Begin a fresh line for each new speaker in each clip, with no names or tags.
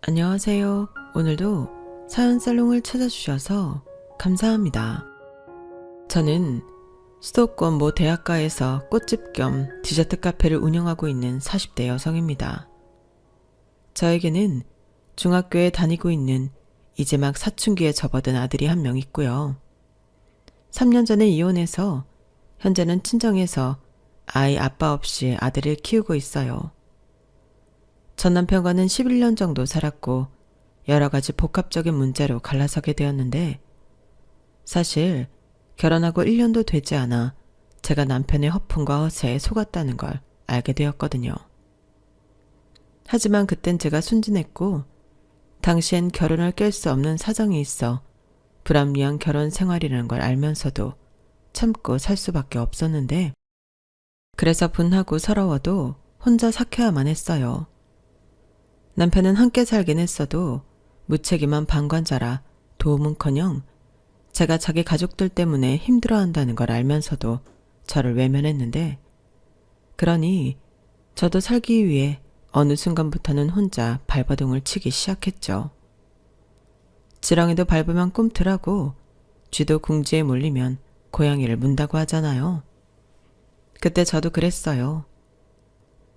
안녕하세요. 오늘도 사연살롱을 찾아주셔서 감사합니다. 저는 수도권 모 대학가에서 꽃집 겸 디저트 카페를 운영하고 있는 40대 여성입니다. 저에게는 중학교에 다니고 있는 이제 막 사춘기에 접어든 아들이 한 명 있고요. 3년 전에 이혼해서 현재는 친정에서 아이 아빠 없이 아들을 키우고 있어요. 전 남편과는 11년 정도 살았고 여러 가지 복합적인 문제로 갈라서게 되었는데 사실 결혼하고 1년도 되지 않아 제가 남편의 허풍과 허세에 속았다는 걸 알게 되었거든요. 하지만 그땐 제가 순진했고 당시엔 결혼을 깰 수 없는 사정이 있어 불합리한 결혼 생활이라는 걸 알면서도 참고 살 수밖에 없었는데 그래서 분하고 서러워도 혼자 삭혀야만 했어요. 남편은 함께 살긴 했어도 무책임한 방관자라 도움은커녕 제가 자기 가족들 때문에 힘들어한다는 걸 알면서도 저를 외면했는데 그러니 저도 살기 위해 어느 순간부터는 혼자 발버둥을 치기 시작했죠. 지렁이도 밟으면 꿈틀하고 쥐도 궁지에 몰리면 고양이를 문다고 하잖아요. 그때 저도 그랬어요.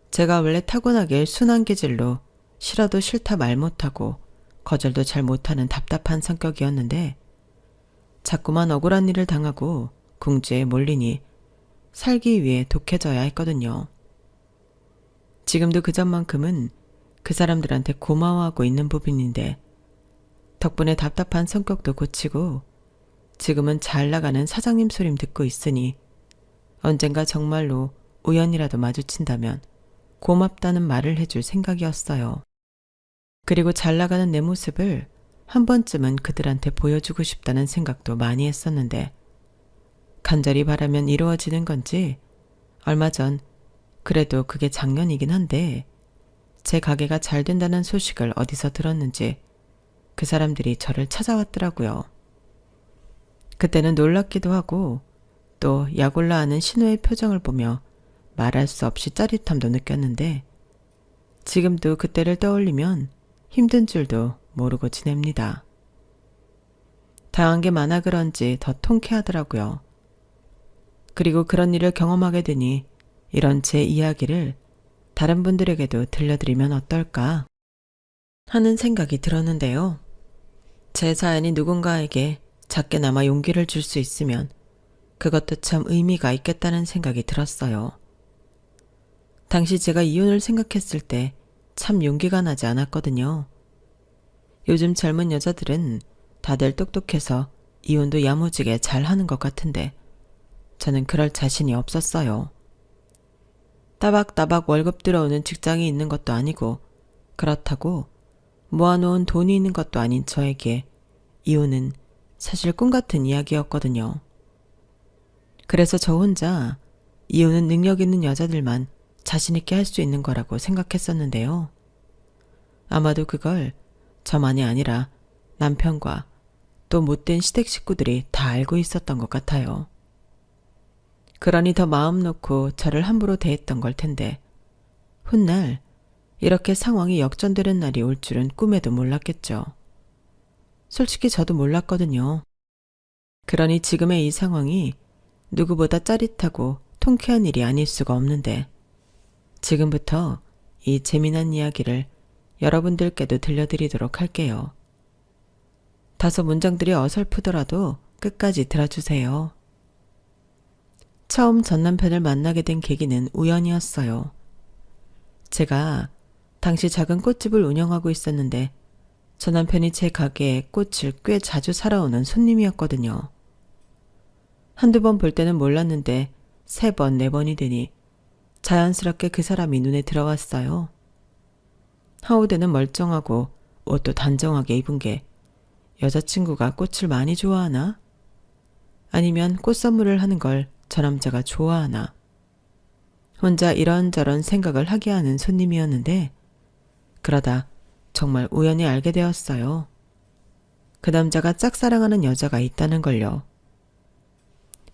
제가 원래 타고나길 순한 기질로 싫어도 싫다 말 못하고 거절도 잘 못하는 답답한 성격이었는데 자꾸만 억울한 일을 당하고 궁지에 몰리니 살기 위해 독해져야 했거든요. 지금도 그전만큼은 그 사람들한테 고마워하고 있는 부분인데 덕분에 답답한 성격도 고치고 지금은 잘 나가는 사장님 소림 듣고 있으니 언젠가 정말로 우연이라도 마주친다면 고맙다는 말을 해줄 생각이었어요. 그리고 잘 나가는 내 모습을 한 번쯤은 그들한테 보여주고 싶다는 생각도 많이 했었는데 간절히 바라면 이루어지는 건지 얼마 전 그래도 그게 작년이긴 한데 제 가게가 잘 된다는 소식을 어디서 들었는지 그 사람들이 저를 찾아왔더라고요. 그때는 놀랍기도 하고 또 약올라 하는 신우의 표정을 보며 말할 수 없이 짜릿함도 느꼈는데 지금도 그때를 떠올리면 힘든 줄도 모르고 지냅니다. 당한 게 많아 그런지 더 통쾌하더라고요. 그리고 그런 일을 경험하게 되니 이런 제 이야기를 다른 분들에게도 들려드리면 어떨까 하는 생각이 들었는데요. 제 사연이 누군가에게 작게나마 용기를 줄 수 있으면 그것도 참 의미가 있겠다는 생각이 들었어요. 당시 제가 이혼을 생각했을 때 참 용기가 나지 않았거든요. 요즘 젊은 여자들은 다들 똑똑해서 이혼도 야무지게 잘 하는 것 같은데 저는 그럴 자신이 없었어요. 따박따박 월급 들어오는 직장이 있는 것도 아니고 그렇다고 모아놓은 돈이 있는 것도 아닌 저에게 이혼은 사실 꿈같은 이야기였거든요. 그래서 저 혼자 이혼은 능력 있는 여자들만 자신있게 할 수 있는 거라고 생각했었는데요. 아마도 그걸 저만이 아니라 남편과 또 못된 시댁 식구들이 다 알고 있었던 것 같아요. 그러니 더 마음 놓고 저를 함부로 대했던 걸 텐데 훗날 이렇게 상황이 역전되는 날이 올 줄은 꿈에도 몰랐겠죠. 솔직히 저도 몰랐거든요. 그러니 지금의 이 상황이 누구보다 짜릿하고 통쾌한 일이 아닐 수가 없는데 지금부터 이 재미난 이야기를 여러분들께도 들려드리도록 할게요. 다소 문장들이 어설프더라도 끝까지 들어주세요. 처음 전 남편을 만나게 된 계기는 우연이었어요. 제가 당시 작은 꽃집을 운영하고 있었는데 전 남편이 제 가게에 꽃을 꽤 자주 사러 오는 손님이었거든요. 한두 번 볼 때는 몰랐는데 3번, 4번이 되니 자연스럽게 그 사람이 눈에 들어왔어요. 하우드는 멀쩡하고 옷도 단정하게 입은 게 여자친구가 꽃을 많이 좋아하나? 아니면 꽃 선물을 하는 걸 저 남자가 좋아하나? 혼자 이런저런 생각을 하게 하는 손님이었는데 그러다 정말 우연히 알게 되었어요. 그 남자가 짝사랑하는 여자가 있다는 걸요.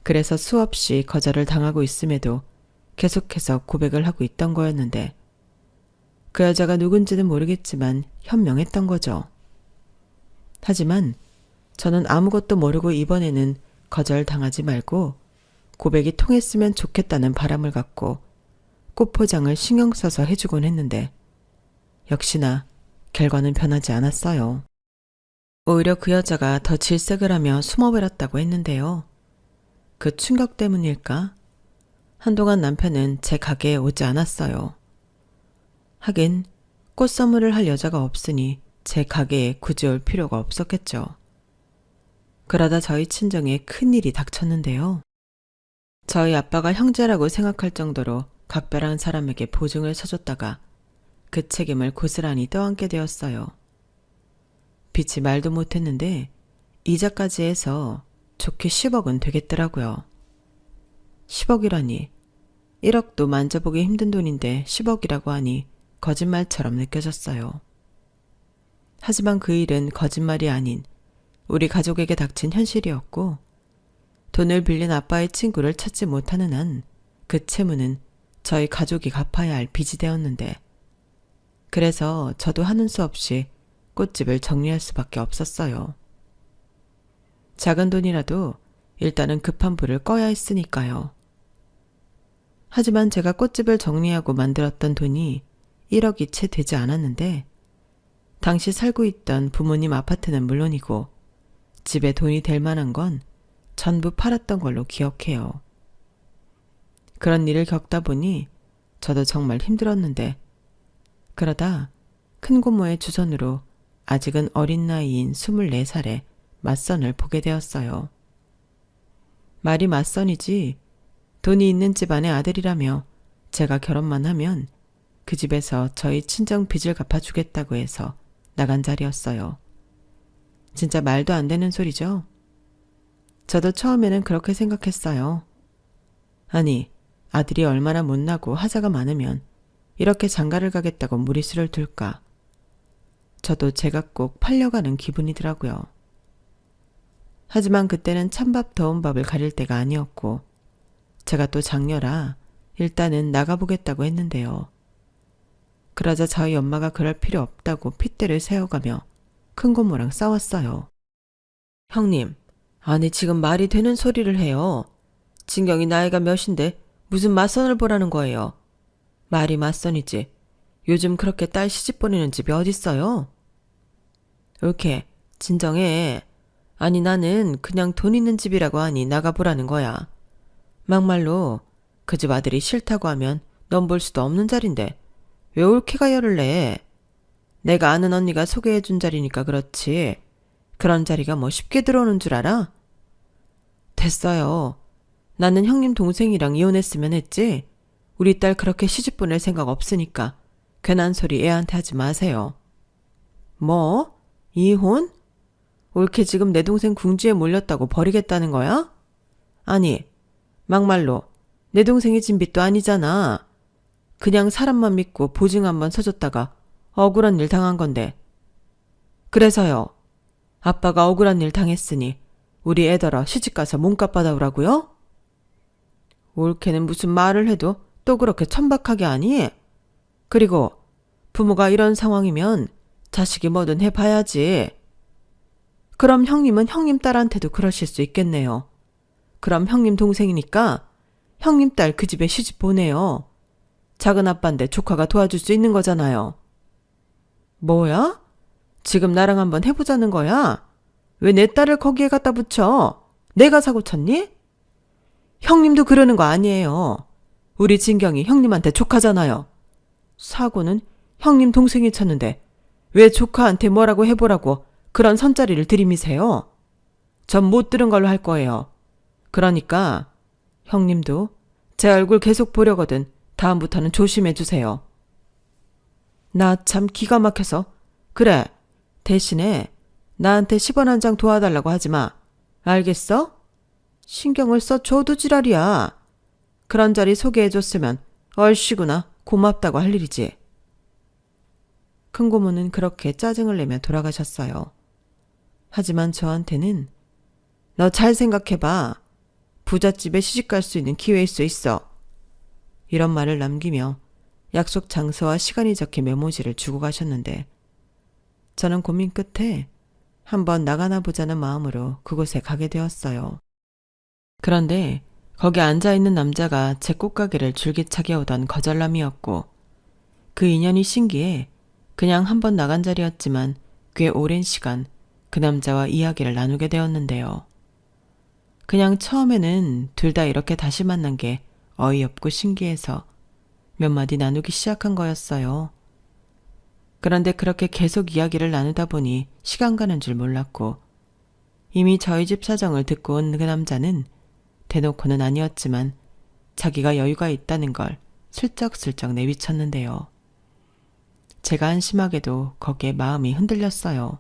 그래서 수없이 거절을 당하고 있음에도 계속해서 고백을 하고 있던 거였는데 그 여자가 누군지는 모르겠지만 현명했던 거죠. 하지만 저는 아무것도 모르고 이번에는 거절당하지 말고 고백이 통했으면 좋겠다는 바람을 갖고 꽃 포장을 신경 써서 해주곤 했는데 역시나 결과는 변하지 않았어요. 오히려 그 여자가 더 질색을 하며 숨어버렸다고 했는데요. 그 충격 때문일까? 한동안 남편은 제 가게에 오지 않았어요. 하긴 꽃 선물을 할 여자가 없으니 제 가게에 굳이 올 필요가 없었겠죠. 그러다 저희 친정에 큰일이 닥쳤는데요. 저희 아빠가 형제라고 생각할 정도로 각별한 사람에게 보증을 서줬다가 그 책임을 고스란히 떠안게 되었어요. 빚이 말도 못했는데 이자까지 해서 좋게 10억은 되겠더라고요. 10억이라니 1억도 만져보기 힘든 돈인데 10억이라고 하니 거짓말처럼 느껴졌어요. 하지만 그 일은 거짓말이 아닌 우리 가족에게 닥친 현실이었고 돈을 빌린 아빠의 친구를 찾지 못하는 한 그 채무는 저희 가족이 갚아야 할 빚이 되었는데 그래서 저도 하는 수 없이 꽃집을 정리할 수밖에 없었어요. 작은 돈이라도 일단은 급한 불을 꺼야 했으니까요. 하지만 제가 꽃집을 정리하고 만들었던 돈이 1억이 채 되지 않았는데 당시 살고 있던 부모님 아파트는 물론이고 집에 돈이 될 만한 건 전부 팔았던 걸로 기억해요. 그런 일을 겪다 보니 저도 정말 힘들었는데 그러다 큰 고모의 주선으로 아직은 어린 나이인 24살에 맞선을 보게 되었어요. 말이 맞선이지 돈이 있는 집안의 아들이라며 제가 결혼만 하면 그 집에서 저희 친정 빚을 갚아주겠다고 해서 나간 자리였어요. 진짜 말도 안 되는 소리죠? 저도 처음에는 그렇게 생각했어요. 아니, 아들이 얼마나 못나고 하자가 많으면 이렇게 장가를 가겠다고 무리수를 둘까. 저도 제가 꼭 팔려가는 기분이더라고요. 하지만 그때는 찬밥 더운 밥을 가릴 때가 아니었고 제가 또 장녀라 일단은 나가보겠다고 했는데요. 그러자 저희 엄마가 그럴 필요 없다고 핏대를 세워가며 큰고모랑 싸웠어요. 형님, 아니 지금 말이 되는 소리를 해요. 진경이 나이가 몇인데 무슨 맞선을 보라는 거예요. 말이 맞선이지. 요즘 그렇게 딸 시집 보내는 집이 어딨어요? 옳게 진정해. 아니 나는 그냥 돈 있는 집이라고 하니 나가보라는 거야. 막말로 그 집 아들이 싫다고 하면 넌 볼 수도 없는 자리인데 왜 옳게가 열을 내. 내가 아는 언니가 소개해준 자리니까 그렇지. 그런 자리가 뭐 쉽게 들어오는 줄 알아? 됐어요. 나는 형님 동생이랑 이혼했으면 했지. 우리 딸 그렇게 시집 보낼 생각 없으니까 괜한 소리 애한테 하지 마세요. 뭐? 이혼? 옳게 지금 내 동생 궁지에 몰렸다고 버리겠다는 거야? 아니, 막말로 내 동생이 진 빚도 아니잖아. 그냥 사람만 믿고 보증 한번 서줬다가 억울한 일 당한 건데. 그래서요. 아빠가 억울한 일 당했으니 우리 애더러 시집가서 몸값 받아오라고요? 옳게는 무슨 말을 해도 또 그렇게 천박하게 하니? 그리고 부모가 이런 상황이면 자식이 뭐든 해봐야지. 그럼 형님은 형님 딸한테도 그러실 수 있겠네요. 그럼 형님 동생이니까 형님 딸 그 집에 시집 보내요. 작은 아빠인데 조카가 도와줄 수 있는 거잖아요. 뭐야? 지금 나랑 한번 해보자는 거야? 왜 내 딸을 거기에 갖다 붙여? 내가 사고 쳤니? 형님도 그러는 거 아니에요. 우리 진경이 형님한테 조카잖아요. 사고는 형님 동생이 쳤는데 왜 조카한테 뭐라고 해보라고 그런 선자리를 들이미세요? 전 못 들은 걸로 할 거예요. 그러니까 형님도 제 얼굴 계속 보려거든 다음부터는 조심해 주세요. 나 참 기가 막혀서. 그래, 대신에 나한테 10원 한 장 도와달라고 하지 마. 알겠어? 신경을 써 줘도 지랄이야. 그런 자리 소개해줬으면 얼씨구나 고맙다고 할 일이지. 큰고모는 그렇게 짜증을 내며 돌아가셨어요. 하지만 저한테는 너 잘 생각해봐. 부잣집에 시집갈 수 있는 기회일 수 있어. 이런 말을 남기며 약속 장소와 시간이 적힌 메모지를 주고 가셨는데 저는 고민 끝에 한번 나가나 보자는 마음으로 그곳에 가게 되었어요. 그런데 거기 앉아있는 남자가 제 꽃가게를 줄기차게 오던 거절남이었고 그 인연이 신기해 그냥 한번 나간 자리였지만 꽤 오랜 시간 그 남자와 이야기를 나누게 되었는데요. 그냥 처음에는 둘 다 이렇게 다시 만난 게 어이없고 신기해서 몇 마디 나누기 시작한 거였어요. 그런데 그렇게 계속 이야기를 나누다 보니 시간 가는 줄 몰랐고 이미 저희 집 사정을 듣고 온 그 남자는 대놓고는 아니었지만 자기가 여유가 있다는 걸 슬쩍슬쩍 내비쳤는데요. 제가 한심하게도 거기에 마음이 흔들렸어요.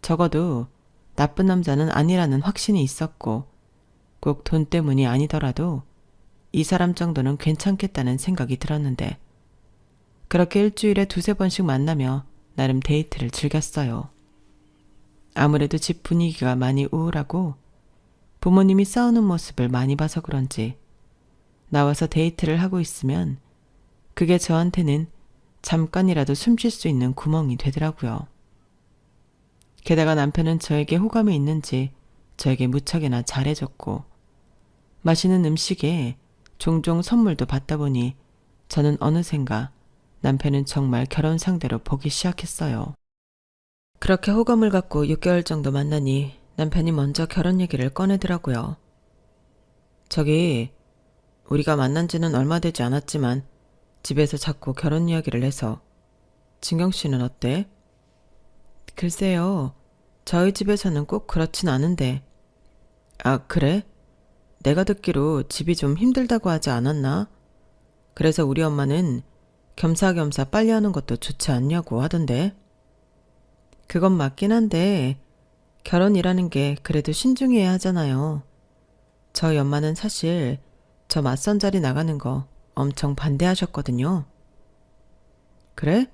적어도 나쁜 남자는 아니라는 확신이 있었고 꼭 돈 때문이 아니더라도 이 사람 정도는 괜찮겠다는 생각이 들었는데 그렇게 일주일에 두세 번씩 만나며 나름 데이트를 즐겼어요. 아무래도 집 분위기가 많이 우울하고 부모님이 싸우는 모습을 많이 봐서 그런지 나와서 데이트를 하고 있으면 그게 저한테는 잠깐이라도 숨 쉴 수 있는 구멍이 되더라고요. 게다가 남편은 저에게 호감이 있는지 저에게 무척이나 잘해줬고 맛있는 음식에 종종 선물도 받다 보니 저는 어느샌가 남편은 정말 결혼 상대로 보기 시작했어요. 그렇게 호감을 갖고 6개월 정도 만나니 남편이 먼저 결혼 얘기를 꺼내더라고요. 저기 우리가 만난 지는 얼마 되지 않았지만 집에서 자꾸 결혼 이야기를 해서 진경 씨는 어때? 글쎄요. 저희 집에서는 꼭 그렇진 않은데. 아, 그래? 내가 듣기로 집이 좀 힘들다고 하지 않았나? 그래서 우리 엄마는 겸사겸사 빨리 하는 것도 좋지 않냐고 하던데. 그건 맞긴 한데 결혼이라는 게 그래도 신중해야 하잖아요. 저희 엄마는 사실 저 맞선 자리 나가는 거 엄청 반대하셨거든요. 그래?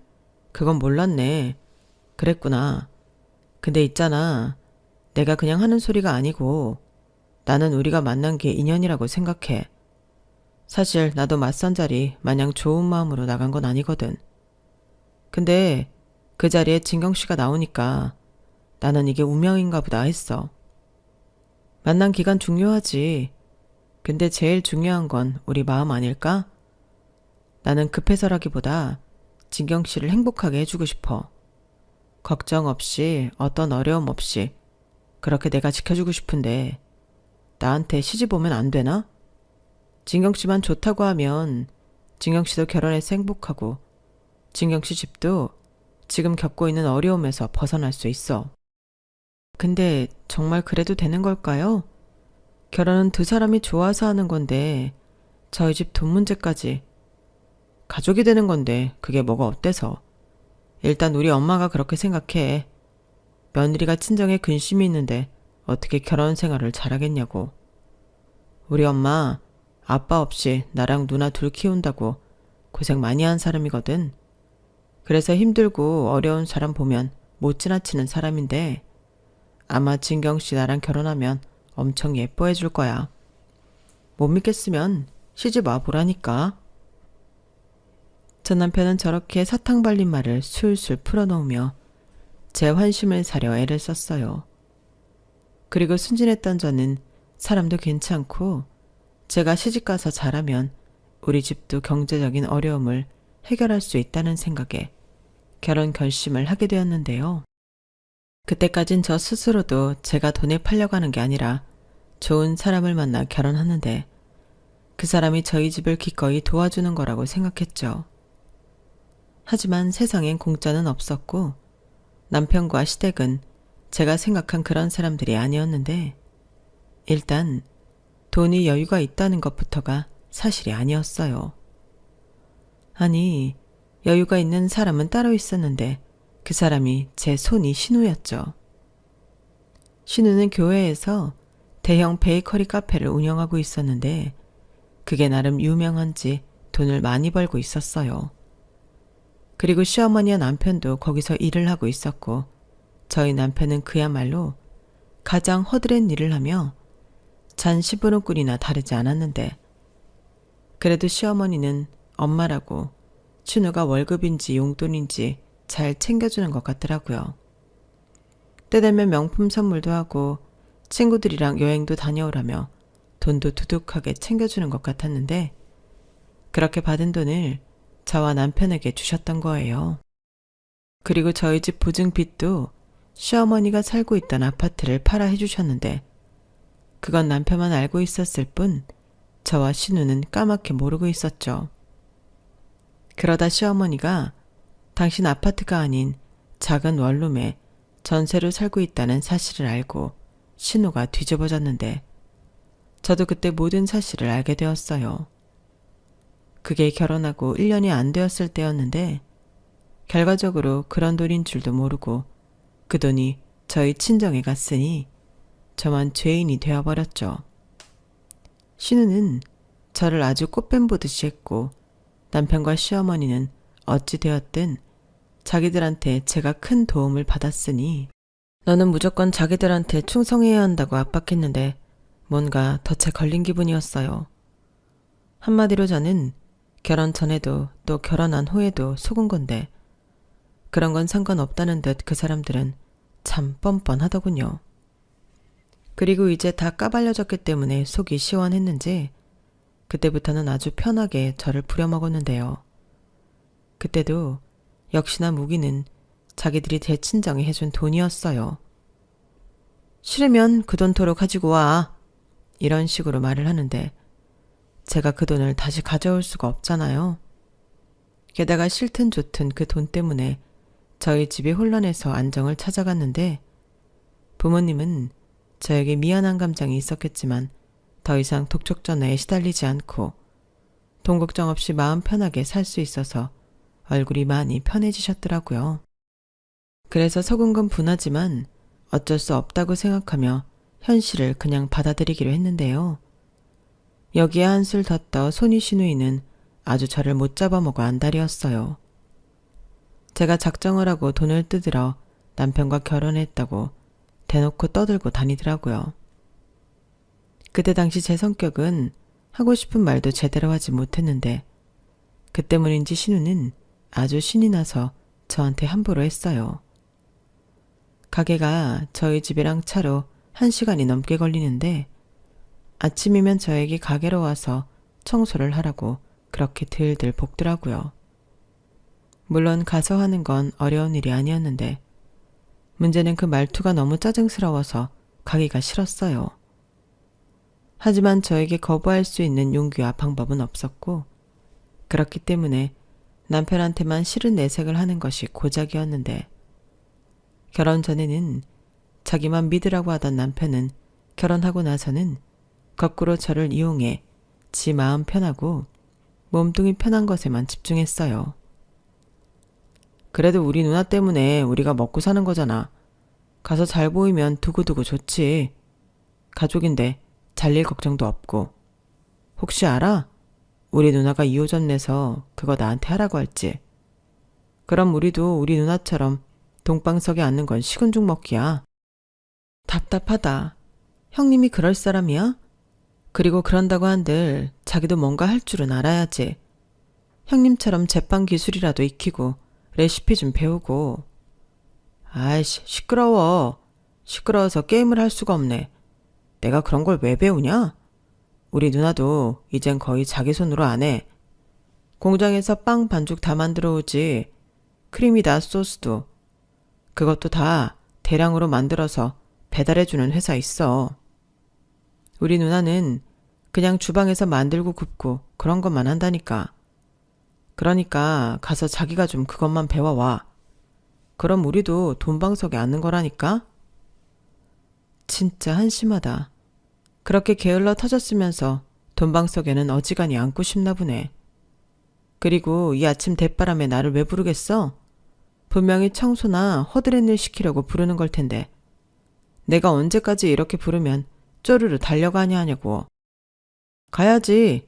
그건 몰랐네. 그랬구나. 근데 있잖아. 내가 그냥 하는 소리가 아니고 나는 우리가 만난 게 인연이라고 생각해. 사실 나도 맞선 자리 마냥 좋은 마음으로 나간 건 아니거든. 근데 그 자리에 진경 씨가 나오니까 나는 이게 운명인가 보다 했어. 만난 기간 중요하지. 근데 제일 중요한 건 우리 마음 아닐까? 나는 급해서라기보다 진경 씨를 행복하게 해주고 싶어. 걱정 없이 어떤 어려움 없이 그렇게 내가 지켜주고 싶은데 나한테 시집 오면 안 되나? 진경 씨만 좋다고 하면 진경 씨도 결혼해서 행복하고 진경 씨 집도 지금 겪고 있는 어려움에서 벗어날 수 있어. 근데 정말 그래도 되는 걸까요? 결혼은 두 사람이 좋아서 하는 건데 저희 집 돈 문제까지 가족이 되는 건데 그게 뭐가 어때서. 일단 우리 엄마가 그렇게 생각해. 며느리가 친정에 근심이 있는데 어떻게 결혼 생활을 잘하겠냐고. 우리 엄마 아빠 없이 나랑 누나 둘 키운다고 고생 많이 한 사람이거든. 그래서 힘들고 어려운 사람 보면 못 지나치는 사람인데 아마 진경 씨 나랑 결혼하면 엄청 예뻐해 줄 거야. 못 믿겠으면 시집 와 보라니까. 전 남편은 저렇게 사탕 발린 말을 술술 풀어놓으며 제 환심을 사려 애를 썼어요. 그리고 순진했던 저는 사람도 괜찮고 제가 시집가서 잘하면 우리 집도 경제적인 어려움을 해결할 수 있다는 생각에 결혼 결심을 하게 되었는데요. 그때까진 저 스스로도 제가 돈에 팔려가는 게 아니라 좋은 사람을 만나 결혼하는데 그 사람이 저희 집을 기꺼이 도와주는 거라고 생각했죠. 하지만 세상엔 공짜는 없었고 남편과 시댁은 제가 생각한 그런 사람들이 아니었는데 일단 돈이 여유가 있다는 것부터가 사실이 아니었어요. 아니, 여유가 있는 사람은 따로 있었는데 그 사람이 제 손이 신우였죠. 신우는 교회에서 대형 베이커리 카페를 운영하고 있었는데 그게 나름 유명한지 돈을 많이 벌고 있었어요. 그리고 시어머니와 남편도 거기서 일을 하고 있었고 저희 남편은 그야말로 가장 허드렛 일을 하며 잔 10분의 꿀이나 다르지 않았는데 그래도 시어머니는 엄마라고 신우가 월급인지 용돈인지 잘 챙겨주는 것 같더라고요. 때 되면 명품 선물도 하고 친구들이랑 여행도 다녀오라며 돈도 두둑하게 챙겨주는 것 같았는데 그렇게 받은 돈을 저와 남편에게 주셨던 거예요. 그리고 저희 집 보증빚도 시어머니가 살고 있던 아파트를 팔아 해주셨는데 그건 남편만 알고 있었을 뿐 저와 신우는 까맣게 모르고 있었죠. 그러다 시어머니가 당신 아파트가 아닌 작은 원룸에 전세로 살고 있다는 사실을 알고 신우가 뒤집어졌는데 저도 그때 모든 사실을 알게 되었어요. 그게 결혼하고 1년이 안 되었을 때였는데 결과적으로 그런 돈인 줄도 모르고 그 돈이 저희 친정에 갔으니 저만 죄인이 되어버렸죠. 신우는 저를 아주 꽃뱀 보듯이 했고 남편과 시어머니는 어찌 되었든 자기들한테 제가 큰 도움을 받았으니 너는 무조건 자기들한테 충성해야 한다고 압박했는데 뭔가 덫에 걸린 기분이었어요. 한마디로 저는 결혼 전에도 또 결혼한 후에도 속은 건데 그런 건 상관없다는 듯 그 사람들은 참 뻔뻔하더군요. 그리고 이제 다 까발려졌기 때문에 속이 시원했는지 그때부터는 아주 편하게 저를 부려먹었는데요. 그때도 역시나 무기는 자기들이 대친정이 해준 돈이었어요. 싫으면 그 돈 토록 가지고 와. 이런 식으로 말을 하는데 제가 그 돈을 다시 가져올 수가 없잖아요. 게다가 싫든 좋든 그 돈 때문에 저희 집이 혼란해서 안정을 찾아갔는데 부모님은 저에게 미안한 감정이 있었겠지만 더 이상 독촉전화에 시달리지 않고 돈 걱정 없이 마음 편하게 살 수 있어서 얼굴이 많이 편해지셨더라고요. 그래서 속은 건 분하지만 어쩔 수 없다고 생각하며 현실을 그냥 받아들이기로 했는데요. 여기에 한술 더 떠 손이 시누이는 아주 저를 못 잡아먹어 안달이었어요. 제가 작정을 하고 돈을 뜯으러 남편과 결혼했다고 대놓고 떠들고 다니더라고요. 그때 당시 제 성격은 하고 싶은 말도 제대로 하지 못했는데 그 때문인지 신우는 아주 신이 나서 저한테 함부로 했어요. 가게가 저희 집이랑 차로 1시간이 넘게 걸리는데 아침이면 저에게 가게로 와서 청소를 하라고 그렇게 들들 볶더라고요. 물론 가서 하는 건 어려운 일이 아니었는데 문제는 그 말투가 너무 짜증스러워서 가기가 싫었어요. 하지만 저에게 거부할 수 있는 용기와 방법은 없었고 그렇기 때문에 남편한테만 싫은 내색을 하는 것이 고작이었는데 결혼 전에는 자기만 믿으라고 하던 남편은 결혼하고 나서는 거꾸로 저를 이용해 지 마음 편하고 몸뚱이 편한 것에만 집중했어요. 그래도 우리 누나 때문에 우리가 먹고 사는 거잖아. 가서 잘 보이면 두고두고 좋지. 가족인데 잘릴 걱정도 없고. 혹시 알아? 우리 누나가 2호점 내서 그거 나한테 하라고 할지. 그럼 우리도 우리 누나처럼 동방석에 앉는 건 식은 죽 먹기야. 답답하다. 형님이 그럴 사람이야? 그리고 그런다고 한들 자기도 뭔가 할 줄은 알아야지. 형님처럼 제빵 기술이라도 익히고 레시피 좀 배우고. 아이씨, 시끄러워. 시끄러워서 게임을 할 수가 없네. 내가 그런 걸 왜 배우냐? 우리 누나도 이젠 거의 자기 손으로 안 해. 공장에서 빵 반죽 다 만들어 오지. 크림이다 소스도. 그것도 다 대량으로 만들어서 배달해주는 회사 있어. 우리 누나는 그냥 주방에서 만들고 굽고 그런 것만 한다니까. 그러니까 가서 자기가 좀 그것만 배워와. 그럼 우리도 돈방석에 앉는 거라니까? 진짜 한심하다. 그렇게 게을러 터졌으면서 돈방석에는 어지간히 앉고 싶나 보네. 그리고 이 아침 대바람에 나를 왜 부르겠어? 분명히 청소나 허드렛 일 시키려고 부르는 걸 텐데. 내가 언제까지 이렇게 부르면 쪼르르 달려가냐 하냐고. 가야지.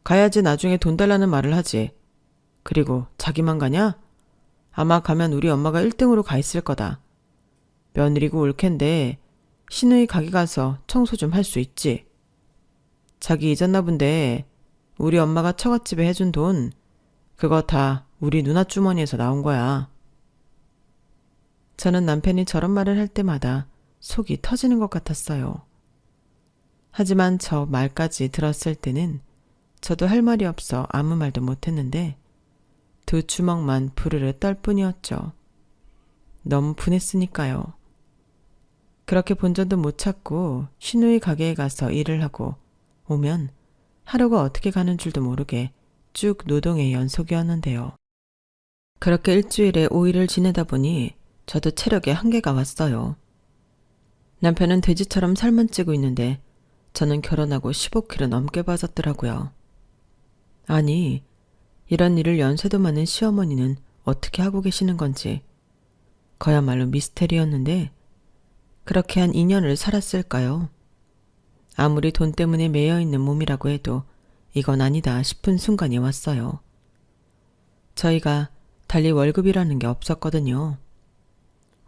가야지 나중에 돈 달라는 말을 하지. 그리고 자기만 가냐? 아마 가면 우리 엄마가 1등으로 가 있을 거다. 며느리고 올 텐데 시누이 가게 가서 청소 좀 할 수 있지. 자기 잊었나 본데 우리 엄마가 처갓집에 해준 돈 그거 다 우리 누나 주머니에서 나온 거야. 저는 남편이 저런 말을 할 때마다 속이 터지는 것 같았어요. 하지만 저 말까지 들었을 때는 저도 할 말이 없어 아무 말도 못했는데 두 주먹만 부르르 떨 뿐이었죠. 너무 분했으니까요. 그렇게 본전도 못 찾고 신우이 가게에 가서 일을 하고 오면 하루가 어떻게 가는 줄도 모르게 쭉 노동의 연속이었는데요. 그렇게 일주일에 5일을 지내다 보니 저도 체력에 한계가 왔어요. 남편은 돼지처럼 살만 찌고 있는데 저는 결혼하고 15kg 넘게 빠졌더라고요. 아니, 이런 일을 연세도 많은 시어머니는 어떻게 하고 계시는 건지 그야말로 미스테리였는데 그렇게 한 2년을 살았을까요? 아무리 돈 때문에 매여있는 몸이라고 해도 이건 아니다 싶은 순간이 왔어요. 저희가 달리 월급이라는 게 없었거든요.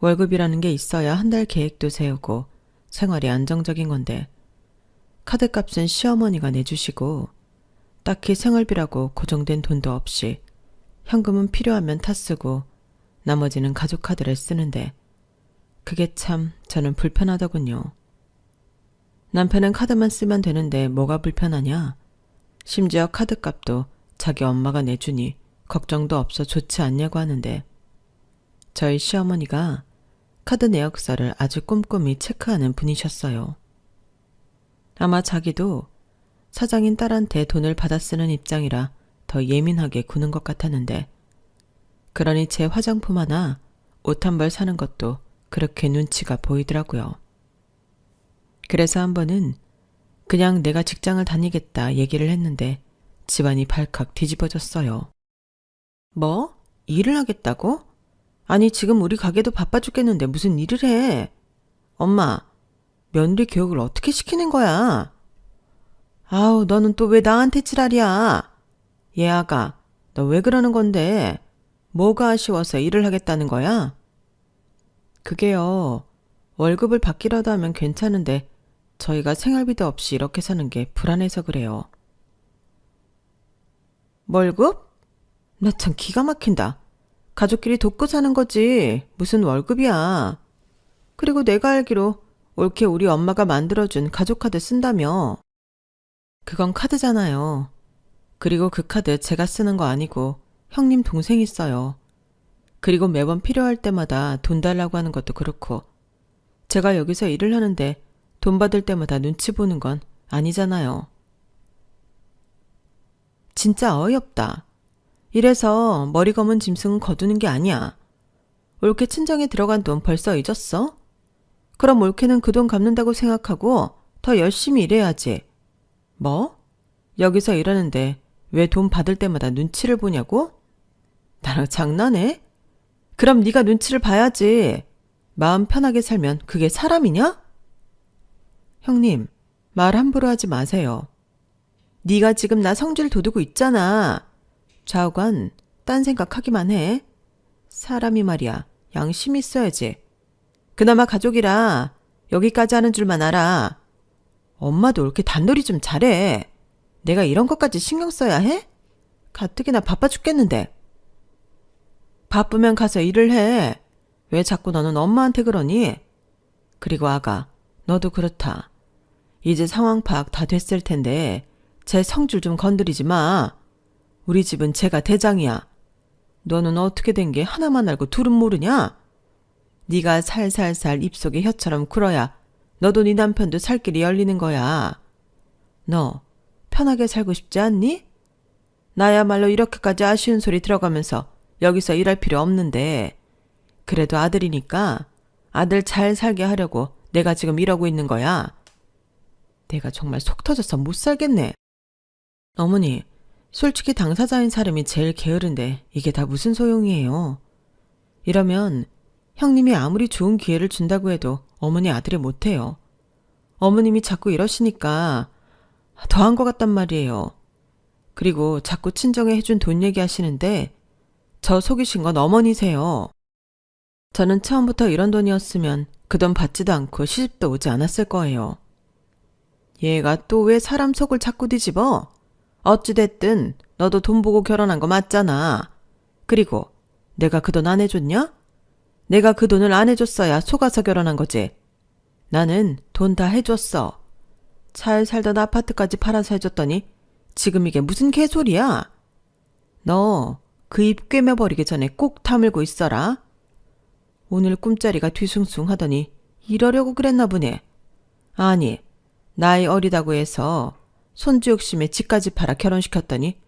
월급이라는 게 있어야 한 달 계획도 세우고 생활이 안정적인 건데 카드값은 시어머니가 내주시고 딱히 생활비라고 고정된 돈도 없이 현금은 필요하면 타 쓰고 나머지는 가족 카드를 쓰는데 그게 참 저는 불편하더군요. 남편은 카드만 쓰면 되는데 뭐가 불편하냐? 심지어 카드값도 자기 엄마가 내주니 걱정도 없어 좋지 않냐고 하는데 저희 시어머니가 카드 내역서를 아주 꼼꼼히 체크하는 분이셨어요. 아마 자기도 사장인 딸한테 돈을 받아 쓰는 입장이라 더 예민하게 구는 것 같았는데 그러니 제 화장품 하나, 옷 한 벌 사는 것도 그렇게 눈치가 보이더라고요. 그래서 한 번은 그냥 내가 직장을 다니겠다 얘기를 했는데 집안이 발칵 뒤집어졌어요. 뭐? 일을 하겠다고? 아니 지금 우리 가게도 바빠 죽겠는데 무슨 일을 해? 엄마, 며느리 교육을 어떻게 시키는 거야? 아우, 너는 또 왜 나한테 지랄이야? 얘 아가, 너 왜 그러는 건데? 뭐가 아쉬워서 일을 하겠다는 거야? 그게요, 월급을 받기라도 하면 괜찮은데 저희가 생활비도 없이 이렇게 사는 게 불안해서 그래요. 월급? 나 참 기가 막힌다. 가족끼리 돕고 사는 거지 무슨 월급이야. 그리고 내가 알기로 올케 우리 엄마가 만들어준 가족카드 쓴다며. 그건 카드잖아요. 그리고 그 카드 제가 쓰는 거 아니고 형님 동생이 써요. 그리고 매번 필요할 때마다 돈 달라고 하는 것도 그렇고 제가 여기서 일을 하는데 돈 받을 때마다 눈치 보는 건 아니잖아요. 진짜 어이없다. 이래서 머리 검은 짐승은 거두는 게 아니야. 올케 친정에 들어간 돈 벌써 잊었어? 그럼 올케는 그 돈 갚는다고 생각하고 더 열심히 일해야지. 뭐? 여기서 일하는데 왜 돈 받을 때마다 눈치를 보냐고? 나랑 장난해? 그럼 네가 눈치를 봐야지. 마음 편하게 살면 그게 사람이냐? 형님, 말 함부로 하지 마세요. 네가 지금 나 성질 돋우고 있잖아. 좌우간 딴 생각하기만 해. 사람이 말이야, 양심 있어야지. 그나마 가족이라 여기까지 하는 줄만 알아. 엄마도 이렇게 단놀이 좀 잘해. 내가 이런 것까지 신경 써야 해? 가뜩이나 바빠 죽겠는데. 바쁘면 가서 일을 해. 왜 자꾸 너는 엄마한테 그러니? 그리고 아가, 너도 그렇다. 이제 상황 파악 다 됐을 텐데 제 성질 좀 건드리지 마. 우리 집은 제가 대장이야. 너는 어떻게 된 게 하나만 알고 둘은 모르냐? 네가 살살살 입속에 혀처럼 굴어야 너도 네 남편도 살 길이 열리는 거야. 너 편하게 살고 싶지 않니? 나야말로 이렇게까지 아쉬운 소리 들어가면서 여기서 일할 필요 없는데 그래도 아들이니까 아들 잘 살게 하려고 내가 지금 이러고 있는 거야. 내가 정말 속 터져서 못 살겠네. 어머니, 솔직히 당사자인 사람이 제일 게으른데 이게 다 무슨 소용이에요. 이러면 형님이 아무리 좋은 기회를 준다고 해도 어머니 아들이 못해요. 어머님이 자꾸 이러시니까 더한 것 같단 말이에요. 그리고 자꾸 친정에 해준 돈 얘기하시는데 저 속이신 건 어머니세요. 저는 처음부터 이런 돈이었으면 그 돈 받지도 않고 시집도 오지 않았을 거예요. 얘가 또 왜 사람 속을 자꾸 뒤집어? 어찌됐든 너도 돈 보고 결혼한 거 맞잖아. 그리고 내가 그 돈 안 해줬냐? 내가 그 돈을 안 해줬어야 속아서 결혼한 거지. 나는 돈 다 해줬어. 잘 살던 아파트까지 팔아서 해줬더니 지금 이게 무슨 개소리야? 너 그 입 꿰매버리기 전에 꼭 다물고 있어라. 오늘 꿈자리가 뒤숭숭 하더니 이러려고 그랬나 보네. 아니, 나이 어리다고 해서 손주 욕심에 집까지 팔아 결혼시켰더니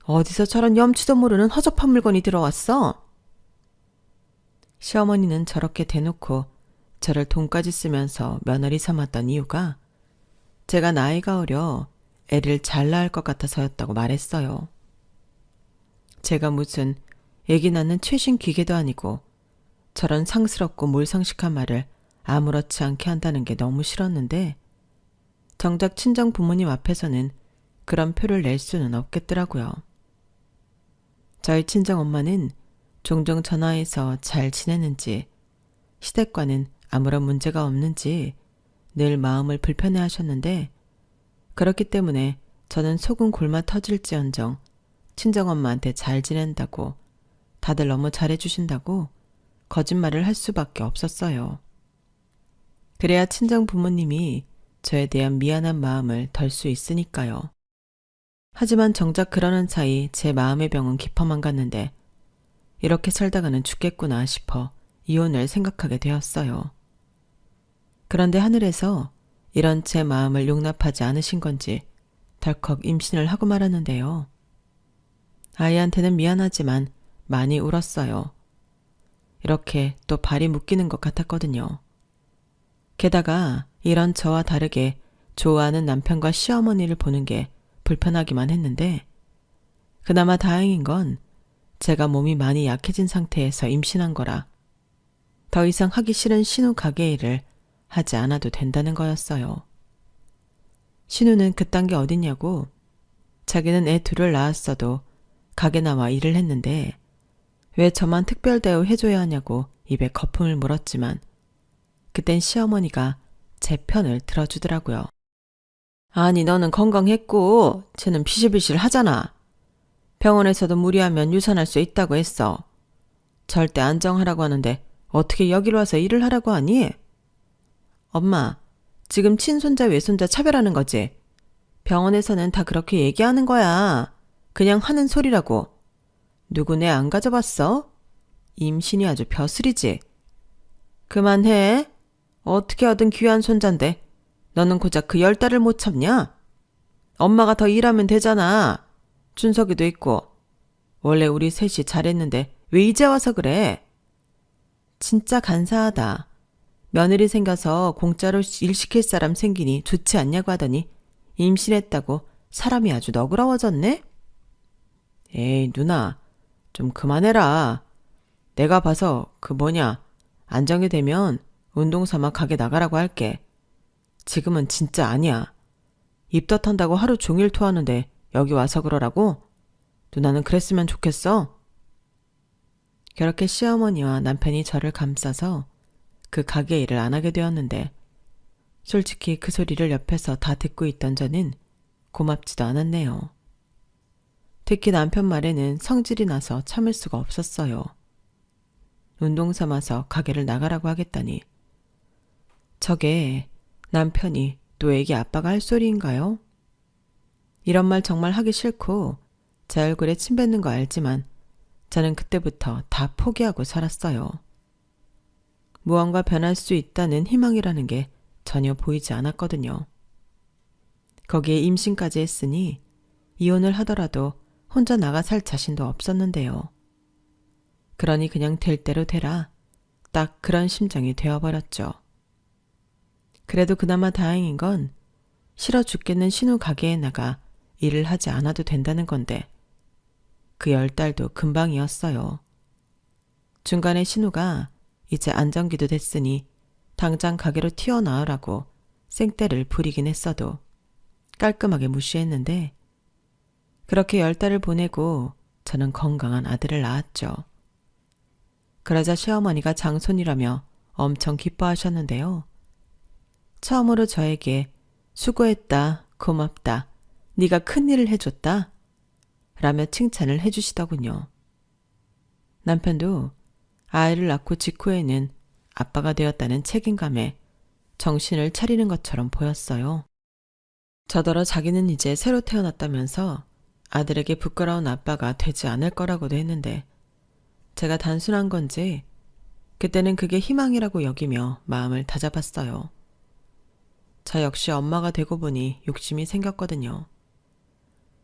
어디서 저런 염치도 모르는 허접한 물건이 들어왔어? 시어머니는 저렇게 대놓고 저를 돈까지 쓰면서 며느리 삼았던 이유가 제가 나이가 어려 애를 잘 낳을 것 같아서였다고 말했어요. 제가 무슨 애기 낳는 최신 기계도 아니고 저런 상스럽고 몰상식한 말을 아무렇지 않게 한다는 게 너무 싫었는데 정작 친정 부모님 앞에서는 그런 표를 낼 수는 없겠더라고요. 저희 친정엄마는 종종 전화해서 잘 지내는지 시댁과는 아무런 문제가 없는지 늘 마음을 불편해 하셨는데 그렇기 때문에 저는 속은 골마 터질지언정 친정엄마한테 잘 지낸다고 다들 너무 잘해주신다고 거짓말을 할 수밖에 없었어요. 그래야 친정 부모님이 저에 대한 미안한 마음을 덜 수 있으니까요. 하지만 정작 그러는 사이 제 마음의 병은 깊어만 갔는데 이렇게 살다가는 죽겠구나 싶어 이혼을 생각하게 되었어요. 그런데 하늘에서 이런 제 마음을 용납하지 않으신 건지 덜컥 임신을 하고 말았는데요. 아이한테는 미안하지만 많이 울었어요. 이렇게 또 발이 묶이는 것 같았거든요. 게다가 이런 저와 다르게 좋아하는 남편과 시어머니를 보는 게 불편하기만 했는데 그나마 다행인 건 제가 몸이 많이 약해진 상태에서 임신한 거라 더 이상 하기 싫은 신우 가게 일을 하지 않아도 된다는 거였어요. 신우는 그딴 게 어딨냐고 자기는 애 둘을 낳았어도 가게 나와 일을 했는데 왜 저만 특별 대우 해줘야 하냐고 입에 거품을 물었지만 그땐 시어머니가 제 편을 들어주더라고요. 아니 너는 건강했고 쟤는 비실비실 하잖아. 병원에서도 무리하면 유산할 수 있다고 했어. 절대 안정하라고 하는데 어떻게 여기로 와서 일을 하라고 하니? 엄마, 지금 친손자 외손자 차별하는 거지? 병원에서는 다 그렇게 얘기하는 거야. 그냥 하는 소리라고. 누구 내 안 가져봤어? 임신이 아주 벼슬이지. 그만해. 어떻게 얻은 귀한 손잔데 너는 고작 그 10달을 못 참냐? 엄마가 더 일하면 되잖아. 준석이도 있고. 원래 우리 셋이 잘했는데 왜 이제 와서 그래? 진짜 간사하다. 며느리 생겨서 공짜로 일 시킬 사람 생기니 좋지 않냐고 하더니 임신했다고 사람이 아주 너그러워졌네? 에이 누나 좀 그만해라. 내가 봐서 안정이 되면 운동 삼아 가게 나가라고 할게. 지금은 진짜 아니야. 입덧한다고 하루 종일 토하는데 여기 와서 그러라고? 누나는 그랬으면 좋겠어. 그렇게 시어머니와 남편이 저를 감싸서 그 가게 일을 안 하게 되었는데 솔직히 그 소리를 옆에서 다 듣고 있던 저는 고맙지도 않았네요. 특히 남편 말에는 성질이 나서 참을 수가 없었어요. 운동 삼아서 가게를 나가라고 하겠다니. 저게 남편이 또 애기 아빠가 할 소리인가요? 이런 말 정말 하기 싫고 제 얼굴에 침 뱉는 거 알지만 저는 그때부터 다 포기하고 살았어요. 무언가 변할 수 있다는 희망이라는 게 전혀 보이지 않았거든요. 거기에 임신까지 했으니 이혼을 하더라도 혼자 나가 살 자신도 없었는데요. 그러니 그냥 될 대로 되라. 딱 그런 심정이 되어버렸죠. 그래도 그나마 다행인 건 싫어 죽겠는 신우 가게에 나가 일을 하지 않아도 된다는 건데 그 10달도 금방이었어요. 중간에 신우가 이제 안정기도 됐으니 당장 가게로 튀어나오라고 생떼를 부리긴 했어도 깔끔하게 무시했는데 그렇게 10달을 보내고 저는 건강한 아들을 낳았죠. 그러자 시어머니가 장손이라며 엄청 기뻐하셨는데요. 처음으로 저에게 수고했다, 고맙다, 네가 큰일을 해줬다 라며 칭찬을 해주시더군요. 남편도 아이를 낳고 직후에는 아빠가 되었다는 책임감에 정신을 차리는 것처럼 보였어요. 저더러 자기는 이제 새로 태어났다면서 아들에게 부끄러운 아빠가 되지 않을 거라고도 했는데 제가 단순한 건지 그때는 그게 희망이라고 여기며 마음을 다잡았어요. 저 역시 엄마가 되고 보니 욕심이 생겼거든요.